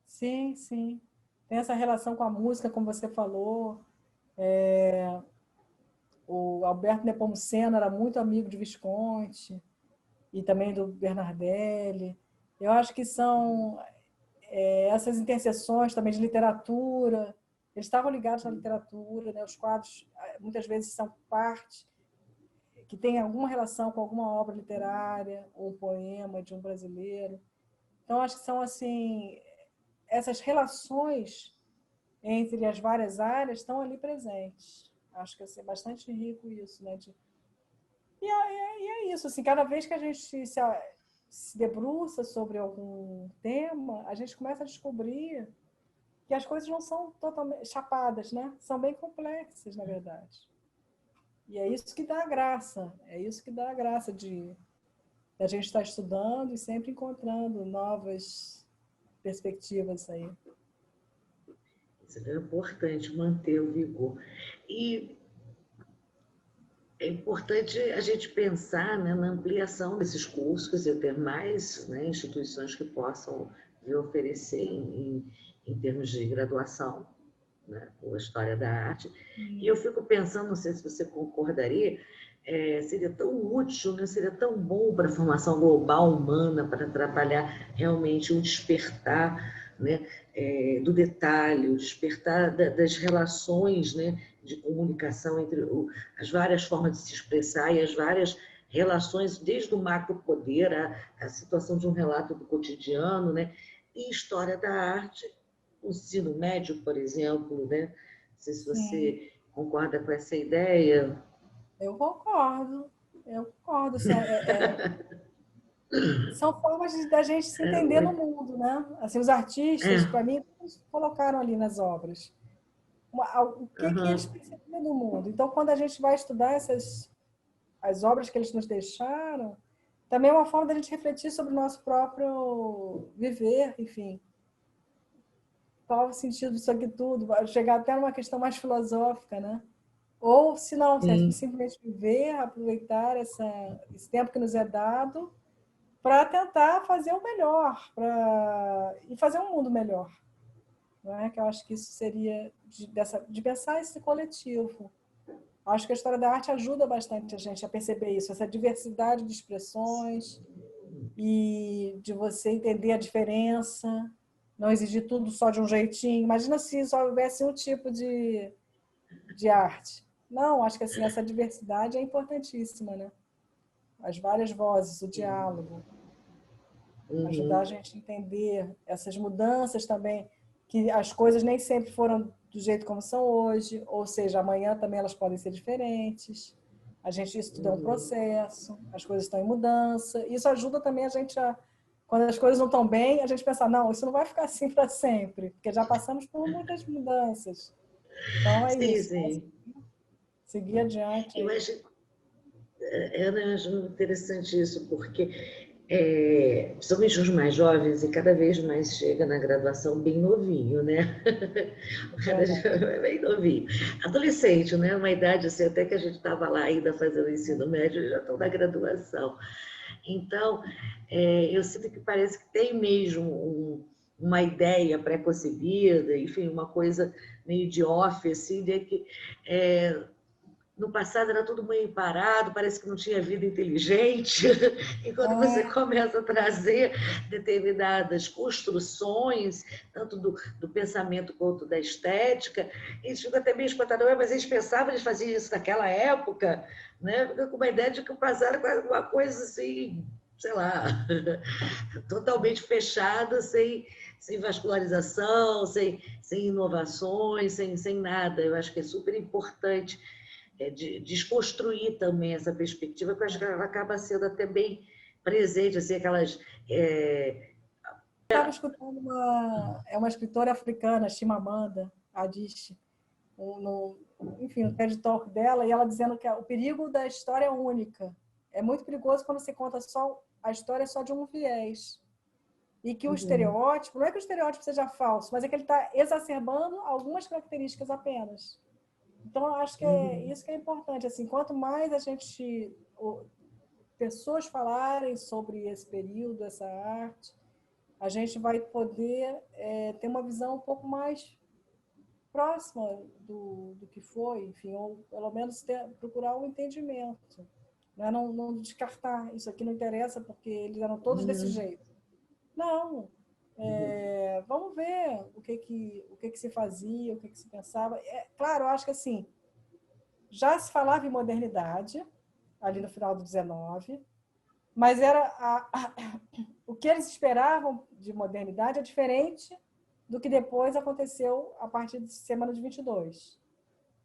Sim, sim. Tem essa relação com a música, como você falou. O Alberto Nepomuceno era muito amigo de Visconti e também do Bernardelli. Eu acho que são essas interseções também de literatura. Eles estavam ligados à literatura, né? Os quadros muitas vezes são parte que tem alguma relação com alguma obra literária ou um poema de um brasileiro. Então, acho que são assim essas relações entre as várias áreas estão ali presentes. Acho que é bastante rico isso, né? E é isso, assim, cada vez que a gente se debruça sobre algum tema, a gente começa a descobrir que as coisas não são totalmente chapadas, né? São bem complexas, na verdade. E é isso que dá a graça, de a gente estar estudando e sempre encontrando novas perspectivas aí. Isso é importante, manter o vigor. E é importante a gente pensar, né, na ampliação desses cursos e ter mais, né, instituições que possam vir oferecer em termos de graduação, né, com a história da arte. E eu fico pensando, não sei se você concordaria, seria tão útil, né, seria tão bom para a formação global humana, para trabalhar realmente um despertar, né, do detalhe, o despertar das relações, né, de comunicação entre as várias formas de se expressar e as várias relações, desde o macro-poder, a situação de um relato do cotidiano, né, e história da arte, o ensino médio, por exemplo, né? Não sei se Sim, você concorda com essa ideia. eu concordo. Assim, são formas da gente se entender no mundo, né? Assim, os artistas, para mim, eles colocaram ali nas obras o que eles percebiam do mundo. Então, quando a gente vai estudar as obras que eles nos deixaram, também é uma forma da gente refletir sobre o nosso próprio viver, enfim. Qual o sentido disso aqui tudo? Chegar até numa questão mais filosófica, né? Ou, se não, simplesmente viver, aproveitar esse tempo que nos é dado para tentar fazer o melhor, e fazer um mundo melhor. Não é? Que eu acho que isso seria de pensar esse coletivo. Acho que a história da arte ajuda bastante a gente a perceber isso, essa diversidade de expressões e de você entender a diferença, não exigir tudo só de um jeitinho. Imagina se só houvesse um tipo de arte. Não, acho que assim, essa diversidade é importantíssima, né? As várias vozes, o diálogo, ajudar a gente a entender essas mudanças também, que as coisas nem sempre foram do jeito como são hoje, ou seja, amanhã também elas podem ser diferentes. Isso tudo é um processo, as coisas estão em mudança. Isso ajuda também a gente quando as coisas não estão bem, a gente pensar, não, isso não vai ficar assim para sempre, porque já passamos por muitas mudanças. Então é Sim, isso, sim. seguir adiante Eu aí. acho interessante isso, porque principalmente os mais jovens, e cada vez mais chega na graduação bem novinho, né? Cada jovem é bem novinho. Adolescente, né? Uma idade assim, até que a gente estava lá ainda fazendo o ensino médio, já estão na graduação. Então, eu sinto que parece que tem mesmo uma ideia pré-concebida, enfim, uma coisa meio de off, assim, de que no passado era tudo meio parado, parece que não tinha vida inteligente, e quando você começa a trazer determinadas construções, tanto do pensamento quanto da estética, eles ficam até meio espantados, mas eles pensavam, eles faziam isso naquela época, né? Fica com uma ideia de que o passado era uma coisa assim, sei lá, totalmente fechada, sem vascularização, sem inovações, sem nada. Eu acho que é super importante de desconstruir também essa perspectiva, que eu acho que ela acaba sendo até bem presente, assim, aquelas estava escutando uma escritora africana, Chimamanda Adichie, enfim, no TED Talk dela, e ela dizendo que o perigo da história única é muito perigoso quando você conta só a história só de um viés. E que o estereótipo, não é que o estereótipo seja falso, mas é que ele está exacerbando algumas características apenas. Então, eu acho que é isso que é importante. Assim, quanto mais pessoas falarem sobre esse período, essa arte, a gente vai poder ter uma visão um pouco mais próxima do que foi, enfim, ou pelo menos procurar um entendimento. Né? Não descartar, isso aqui não interessa porque eles eram todos desse jeito. Não. Vamos ver o que se fazia, o que se pensava. Claro, eu acho que assim, já se falava em modernidade, ali no final do 19, mas o que eles esperavam de modernidade é diferente do que depois aconteceu a partir de semana de 22.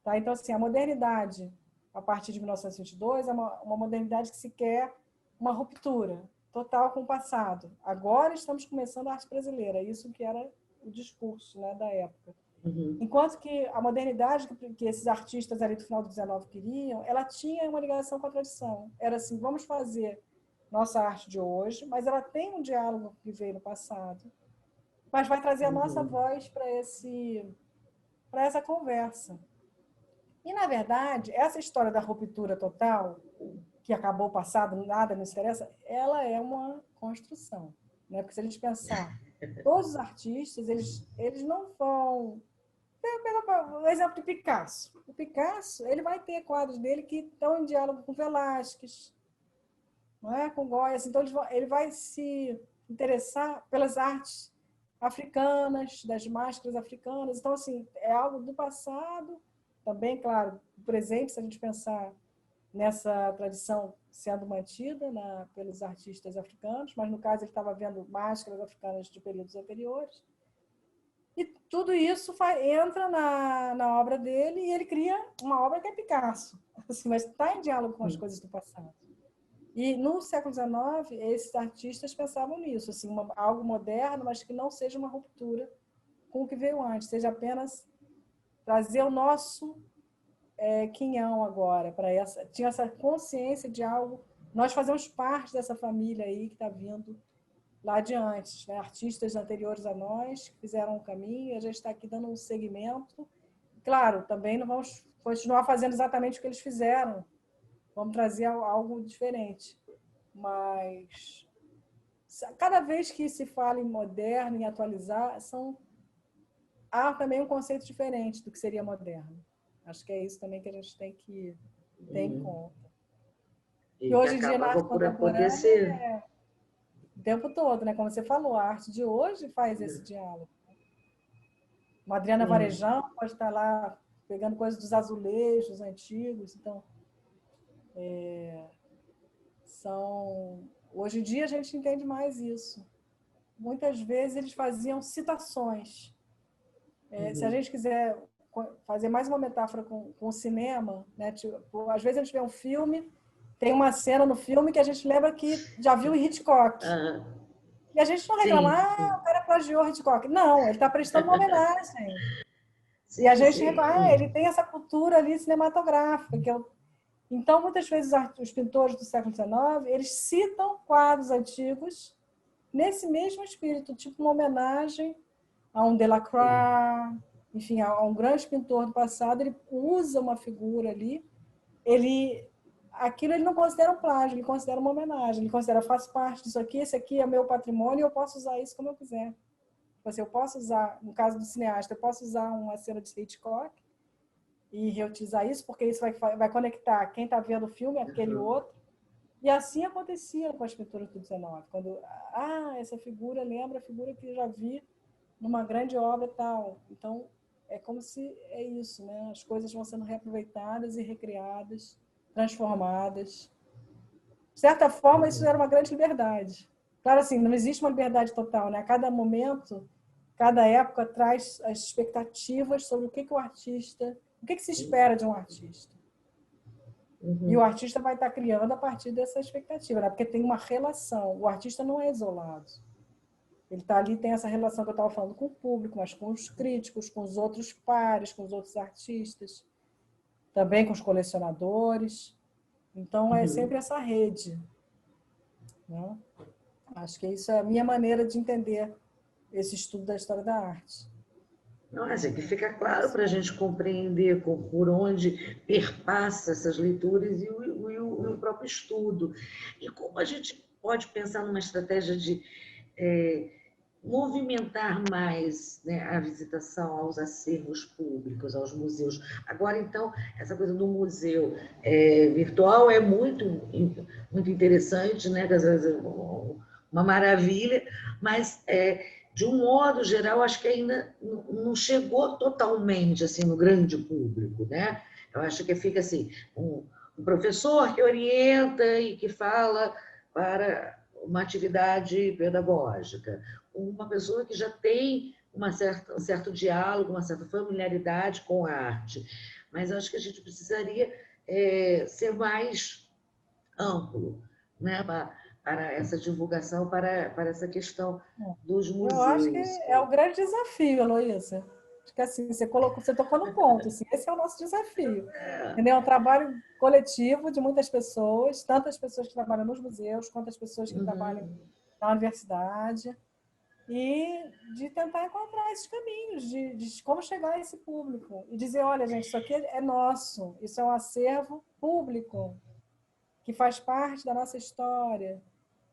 Tá? Então, assim, a modernidade, a partir de 1922, é uma modernidade que se quer uma ruptura total com o passado. Agora estamos começando a arte brasileira, isso que era o discurso, né, da época. Enquanto que a modernidade que esses artistas ali do final do 19 queriam, ela tinha uma ligação com a tradição. Era assim, vamos fazer nossa arte de hoje, mas ela tem um diálogo que veio no passado, mas vai trazer a nossa voz para essa conversa. E, na verdade, essa história da ruptura total, que acabou o passado, nada nos interessa, ela é uma construção. Né? Porque se a gente pensar, todos os artistas, eles não vão... O exemplo de Picasso. O Picasso, ele vai ter quadros dele que estão em diálogo com Velázquez, não é? Com Goya. Então, ele vai se interessar pelas artes africanas, das máscaras africanas. Então, assim, é algo do passado, também, claro, do presente, se a gente pensar nessa tradição sendo mantida pelos artistas africanos, mas, no caso, ele estava vendo máscaras africanas de períodos anteriores. E tudo isso entra na obra dele e ele cria uma obra que é Picasso, assim, mas está em diálogo com as coisas do passado. E no século XIX, esses artistas pensavam nisso, assim, algo moderno, mas que não seja uma ruptura com o que veio antes, seja apenas trazer o nosso quinhão agora, tinha essa consciência de algo, nós fazemos parte dessa família aí que está vindo lá de antes, né? Artistas anteriores a nós que fizeram um caminho, e a gente está aqui dando um segmento. Claro, também não vamos continuar fazendo exatamente o que eles fizeram, vamos trazer algo diferente. Mas cada vez que se fala em moderno, em atualizar, há também um conceito diferente do que seria moderno. Acho que é isso também que a gente tem que ter em conta. E hoje em dia, na arte contemporânea, o tempo todo, né? Como você falou, a arte de hoje faz esse diálogo. Uma Adriana Varejão pode estar lá pegando coisas dos azulejos antigos. Então, hoje em dia a gente entende mais isso. Muitas vezes eles faziam citações. Se a gente quiser fazer mais uma metáfora com o cinema, né? Tipo, às vezes a gente vê um filme, tem uma cena no filme que a gente lembra que já viu em Hitchcock. E a gente não reclama, o cara plagiou Hitchcock. Não, ele está prestando uma homenagem. E a gente reclama, ele tem essa cultura ali cinematográfica. Então, muitas vezes, os pintores do século XIX, eles citam quadros antigos nesse mesmo espírito, tipo uma homenagem a um Delacroix, enfim, a um grande pintor do passado. Ele usa uma figura ali, aquilo ele não considera um plágio, ele considera uma homenagem, ele considera, faz parte disso aqui, esse aqui é meu patrimônio e eu posso usar isso como eu quiser. Eu posso usar, no caso do cineasta, eu posso usar uma cena de Hitchcock e reutilizar isso, porque isso vai conectar quem está vendo o filme, aquele outro. E assim acontecia com as pinturas do 19. Quando, essa figura lembra a figura que eu já vi numa grande obra e tal. Então, é como se é isso, né? As coisas vão sendo reaproveitadas e recriadas, transformadas. De certa forma, isso era uma grande liberdade. Claro, assim, não existe uma liberdade total, né? A cada momento, cada época traz as expectativas sobre o que o artista, o que se espera de um artista. E o artista vai estar criando a partir dessa expectativa, né? Porque tem uma relação. O artista não é isolado. Ele está ali, tem essa relação que eu estava falando com o público, mas com os críticos, com os outros pares, com os outros artistas, também com os colecionadores. Então, é sempre essa rede, né? Acho que isso é a minha maneira de entender esse estudo da história da arte. Nossa, que fica claro para a gente compreender por onde perpassa essas leituras e o próprio estudo. E como a gente pode pensar numa estratégia de movimentar mais, né, a visitação aos acervos públicos, aos museus. Agora, então, essa coisa do museu virtual é muito interessante, né? Uma maravilha, mas de um modo geral, acho que ainda não chegou totalmente assim no grande público, né? Eu acho que fica assim, um professor que orienta e que fala para uma atividade pedagógica, uma pessoa que já tem um certo diálogo, uma certa familiaridade com a arte. Mas acho que a gente precisaria ser mais amplo, né, para essa divulgação, para essa questão dos Eu acho que museus. é o grande desafio, Heloísa. Acho que assim, você tocou no ponto. Assim, esse é o nosso desafio. Entendeu? É um trabalho coletivo de muitas pessoas, tanto as pessoas que trabalham nos museus, quanto as pessoas que trabalham na universidade, e de tentar encontrar esses caminhos, de como chegar a esse público. E dizer, olha, gente, isso aqui é nosso, isso é um acervo público, que faz parte da nossa história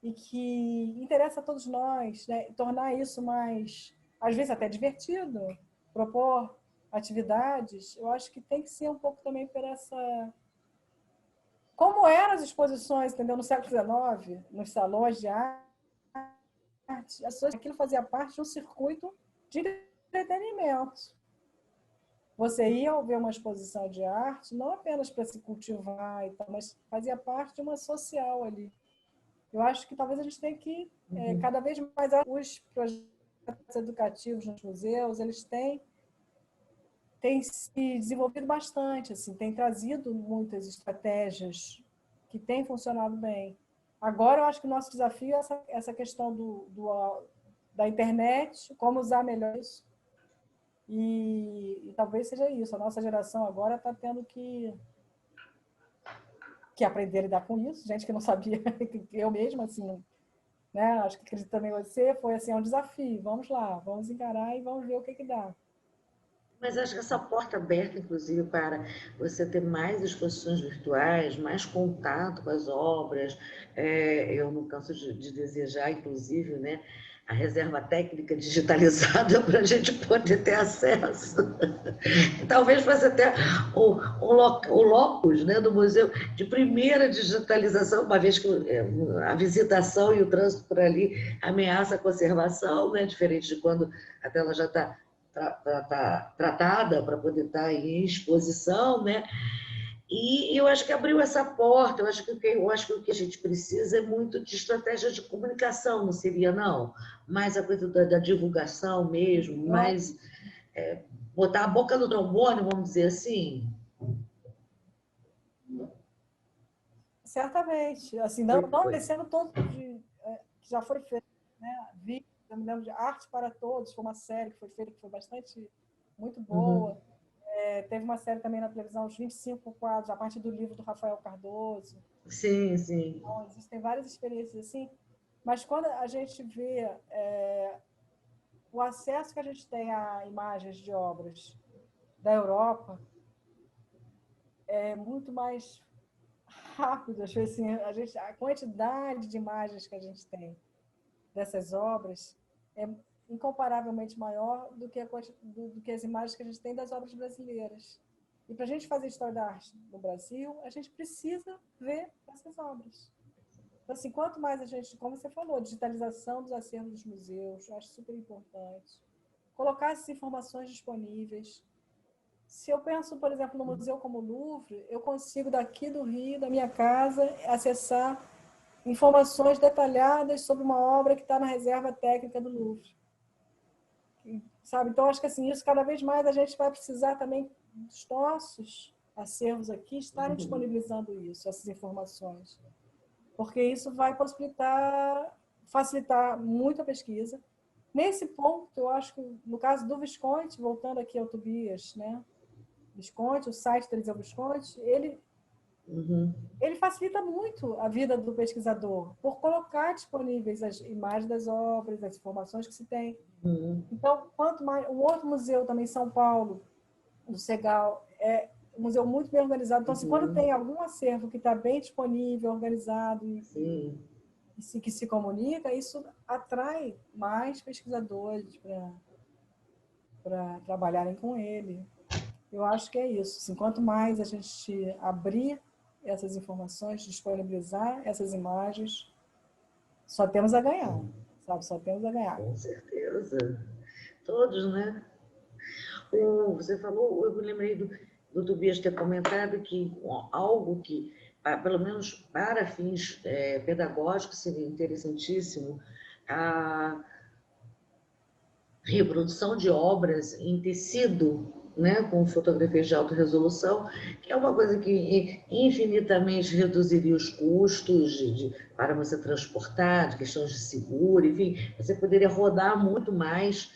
e que interessa a todos nós, né? Tornar isso mais, às vezes até divertido, propor atividades, eu acho que tem que ser um pouco também por essa... Como eram as exposições, entendeu? No século XIX, nos salões de arte, aquilo fazia parte de um circuito de entretenimento. Você ia ver uma exposição de arte, não apenas para se cultivar, e tal, mas fazia parte de uma social ali. Eu acho que talvez a gente tenha que, cada vez mais, os projetos educativos nos museus, eles têm se desenvolvido bastante, assim, têm trazido muitas estratégias que têm funcionado bem. Agora, eu acho que o nosso desafio é essa questão da internet, como usar melhor isso. E talvez seja isso. A nossa geração agora está tendo que aprender a lidar com isso. Gente que não sabia, eu mesma, assim, né? Acho que acredito também você, foi assim, um desafio. Vamos lá, vamos encarar e vamos ver o que dá. Mas acho que essa porta aberta, inclusive, para você ter mais exposições virtuais, mais contato com as obras, eu não canso de desejar, inclusive, né, a reserva técnica digitalizada para a gente poder ter acesso. Talvez fosse até o locus, né, do museu de primeira digitalização, uma vez que a visitação e o trânsito por ali ameaça a conservação, né, diferente de quando a tela já está tratada para poder estar em exposição, né? E eu acho que abriu essa porta. Eu acho que o que a gente precisa é muito de estratégia de comunicação, não seria, não? Mais a coisa da divulgação mesmo, mais botar a boca no trombone, vamos dizer assim. Certamente. Assim, não descendo todo que já foi feito, né? Eu me lembro de Arte para Todos, foi uma série que foi feita, que foi bastante, muito boa. Teve uma série também na televisão, Os 25 Quadros, a partir do livro do Rafael Cardoso. Sim, sim. Então, existem várias experiências assim, mas quando a gente vê o acesso que a gente tem a imagens de obras da Europa, é muito mais rápido. Assim, a quantidade de imagens que a gente tem dessas obras é incomparavelmente maior do que as imagens que a gente tem das obras brasileiras. E para a gente fazer história da arte no Brasil, a gente precisa ver essas obras. Então, assim, quanto mais a gente, como você falou, digitalização dos acervos dos museus, eu acho super importante. Colocar essas informações disponíveis. Se eu penso, por exemplo, no museu como o Louvre, eu consigo daqui do Rio, da minha casa, acessar informações detalhadas sobre uma obra que está na reserva técnica do Louvre. Sabe? Então, acho que assim, isso cada vez mais a gente vai precisar também dos nossos acervos aqui estarem disponibilizando isso, essas informações. Porque isso vai facilitar muito a pesquisa, Nesse ponto, eu acho que, no caso do Visconti, voltando aqui ao Tobias, né? Visconti, o site da Eliseu Visconti, ele facilita muito a vida do pesquisador, por colocar disponíveis as imagens das obras, as informações que se tem. Então, quanto mais... Um outro museu também em São Paulo, do Segal, é um museu muito bem organizado. Então, se quando tem algum acervo que está bem disponível, organizado e que se comunica, isso atrai mais pesquisadores para trabalharem com ele. Eu acho que é isso. Assim, quanto mais a gente abrir essas informações, disponibilizar essas imagens, só temos a ganhar, sabe? Só temos a ganhar. Com certeza. Todos, né? Você falou, eu me lembrei do Tobias ter comentado que algo que, pelo menos para fins pedagógicos, seria interessantíssimo, a reprodução de obras em tecido, né, com fotografias de alta resolução, que é uma coisa que infinitamente reduziria os custos para você transportar, de questões de seguro, enfim, você poderia rodar muito mais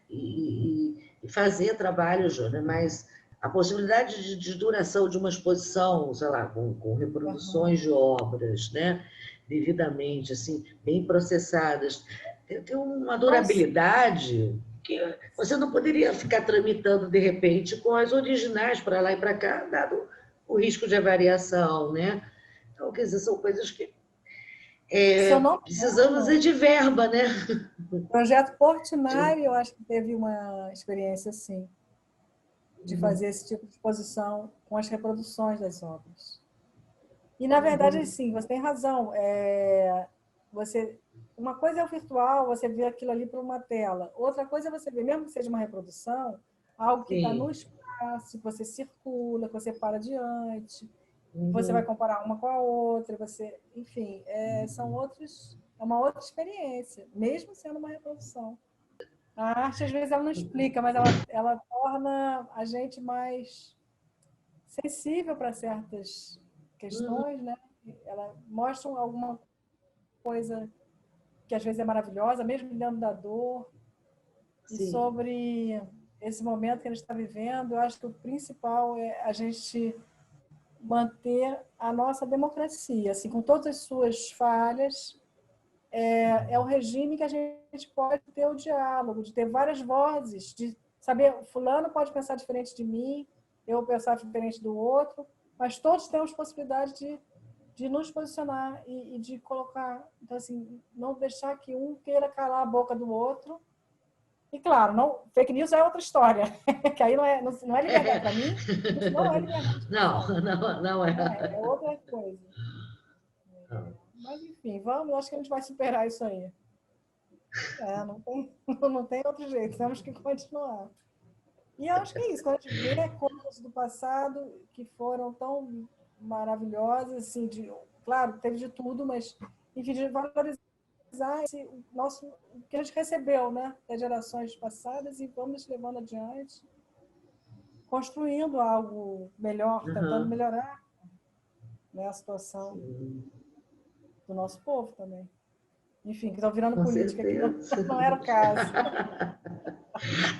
e fazer trabalhos, né, mas a possibilidade de duração de uma exposição, sei lá, com reproduções de obras, né, devidamente, assim, bem processadas, tem uma durabilidade que você não poderia ficar tramitando, de repente, com as originais para lá e para cá, dado o risco de avariação, né? Então, quer dizer, são coisas que precisamos de verba, né? O projeto Portinari, eu acho que teve uma experiência assim, de fazer esse tipo de exposição com as reproduções das obras. E, na verdade, sim, você tem razão. Uma coisa é o virtual, você vê aquilo ali por uma tela. Outra coisa é você ver, mesmo que seja uma reprodução, algo que está no espaço, que você circula, que você para diante, você vai comparar uma com a outra, enfim, é uma outra experiência, mesmo sendo uma reprodução. A arte, às vezes, ela não explica, mas ela torna a gente mais sensível para certas questões, né? Ela mostra alguma coisa que às vezes é maravilhosa, mesmo dentro da dor. E sobre esse momento que a gente está vivendo, eu acho que o principal é a gente manter a nossa democracia, assim, com todas as suas falhas, é o regime que a gente pode ter o diálogo, de ter várias vozes, de saber, fulano pode pensar diferente de mim, eu pensar diferente do outro, mas todos temos possibilidade de nos posicionar e de colocar, então assim, não deixar que um queira calar a boca do outro. E claro, fake news é outra história, que aí não é liberdade para mim, isso não é liberdade. Não é. É outra coisa. Mas enfim, acho que a gente vai superar isso aí. Não tem outro jeito, temos que continuar. E eu acho que é isso, quando a gente vê coisas do passado que foram tão maravilhosas, assim, claro, teve de tudo, mas, enfim, de valorizar o que a gente recebeu, né, das gerações passadas e vamos levando adiante, construindo algo melhor, tentando melhorar, né, a situação do nosso povo também. Enfim, que estão virando política aqui, não era o caso.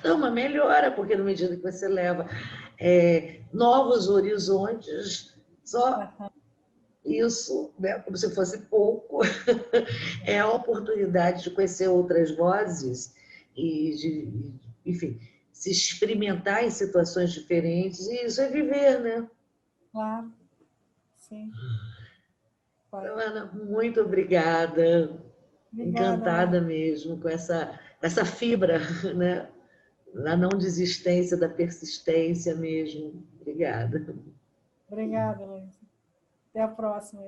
Não, uma melhora, porque na medida que você leva novos horizontes, só isso, né, como se fosse pouco, é a oportunidade de conhecer outras vozes e enfim, se experimentar em situações diferentes, e isso é viver, né? Claro, sim. Então, Ana, muito obrigada. Encantada Ana. mesmo com essa fibra, né? Da não desistência, da persistência mesmo. Obrigada. Obrigada, Luísa. Até a próxima.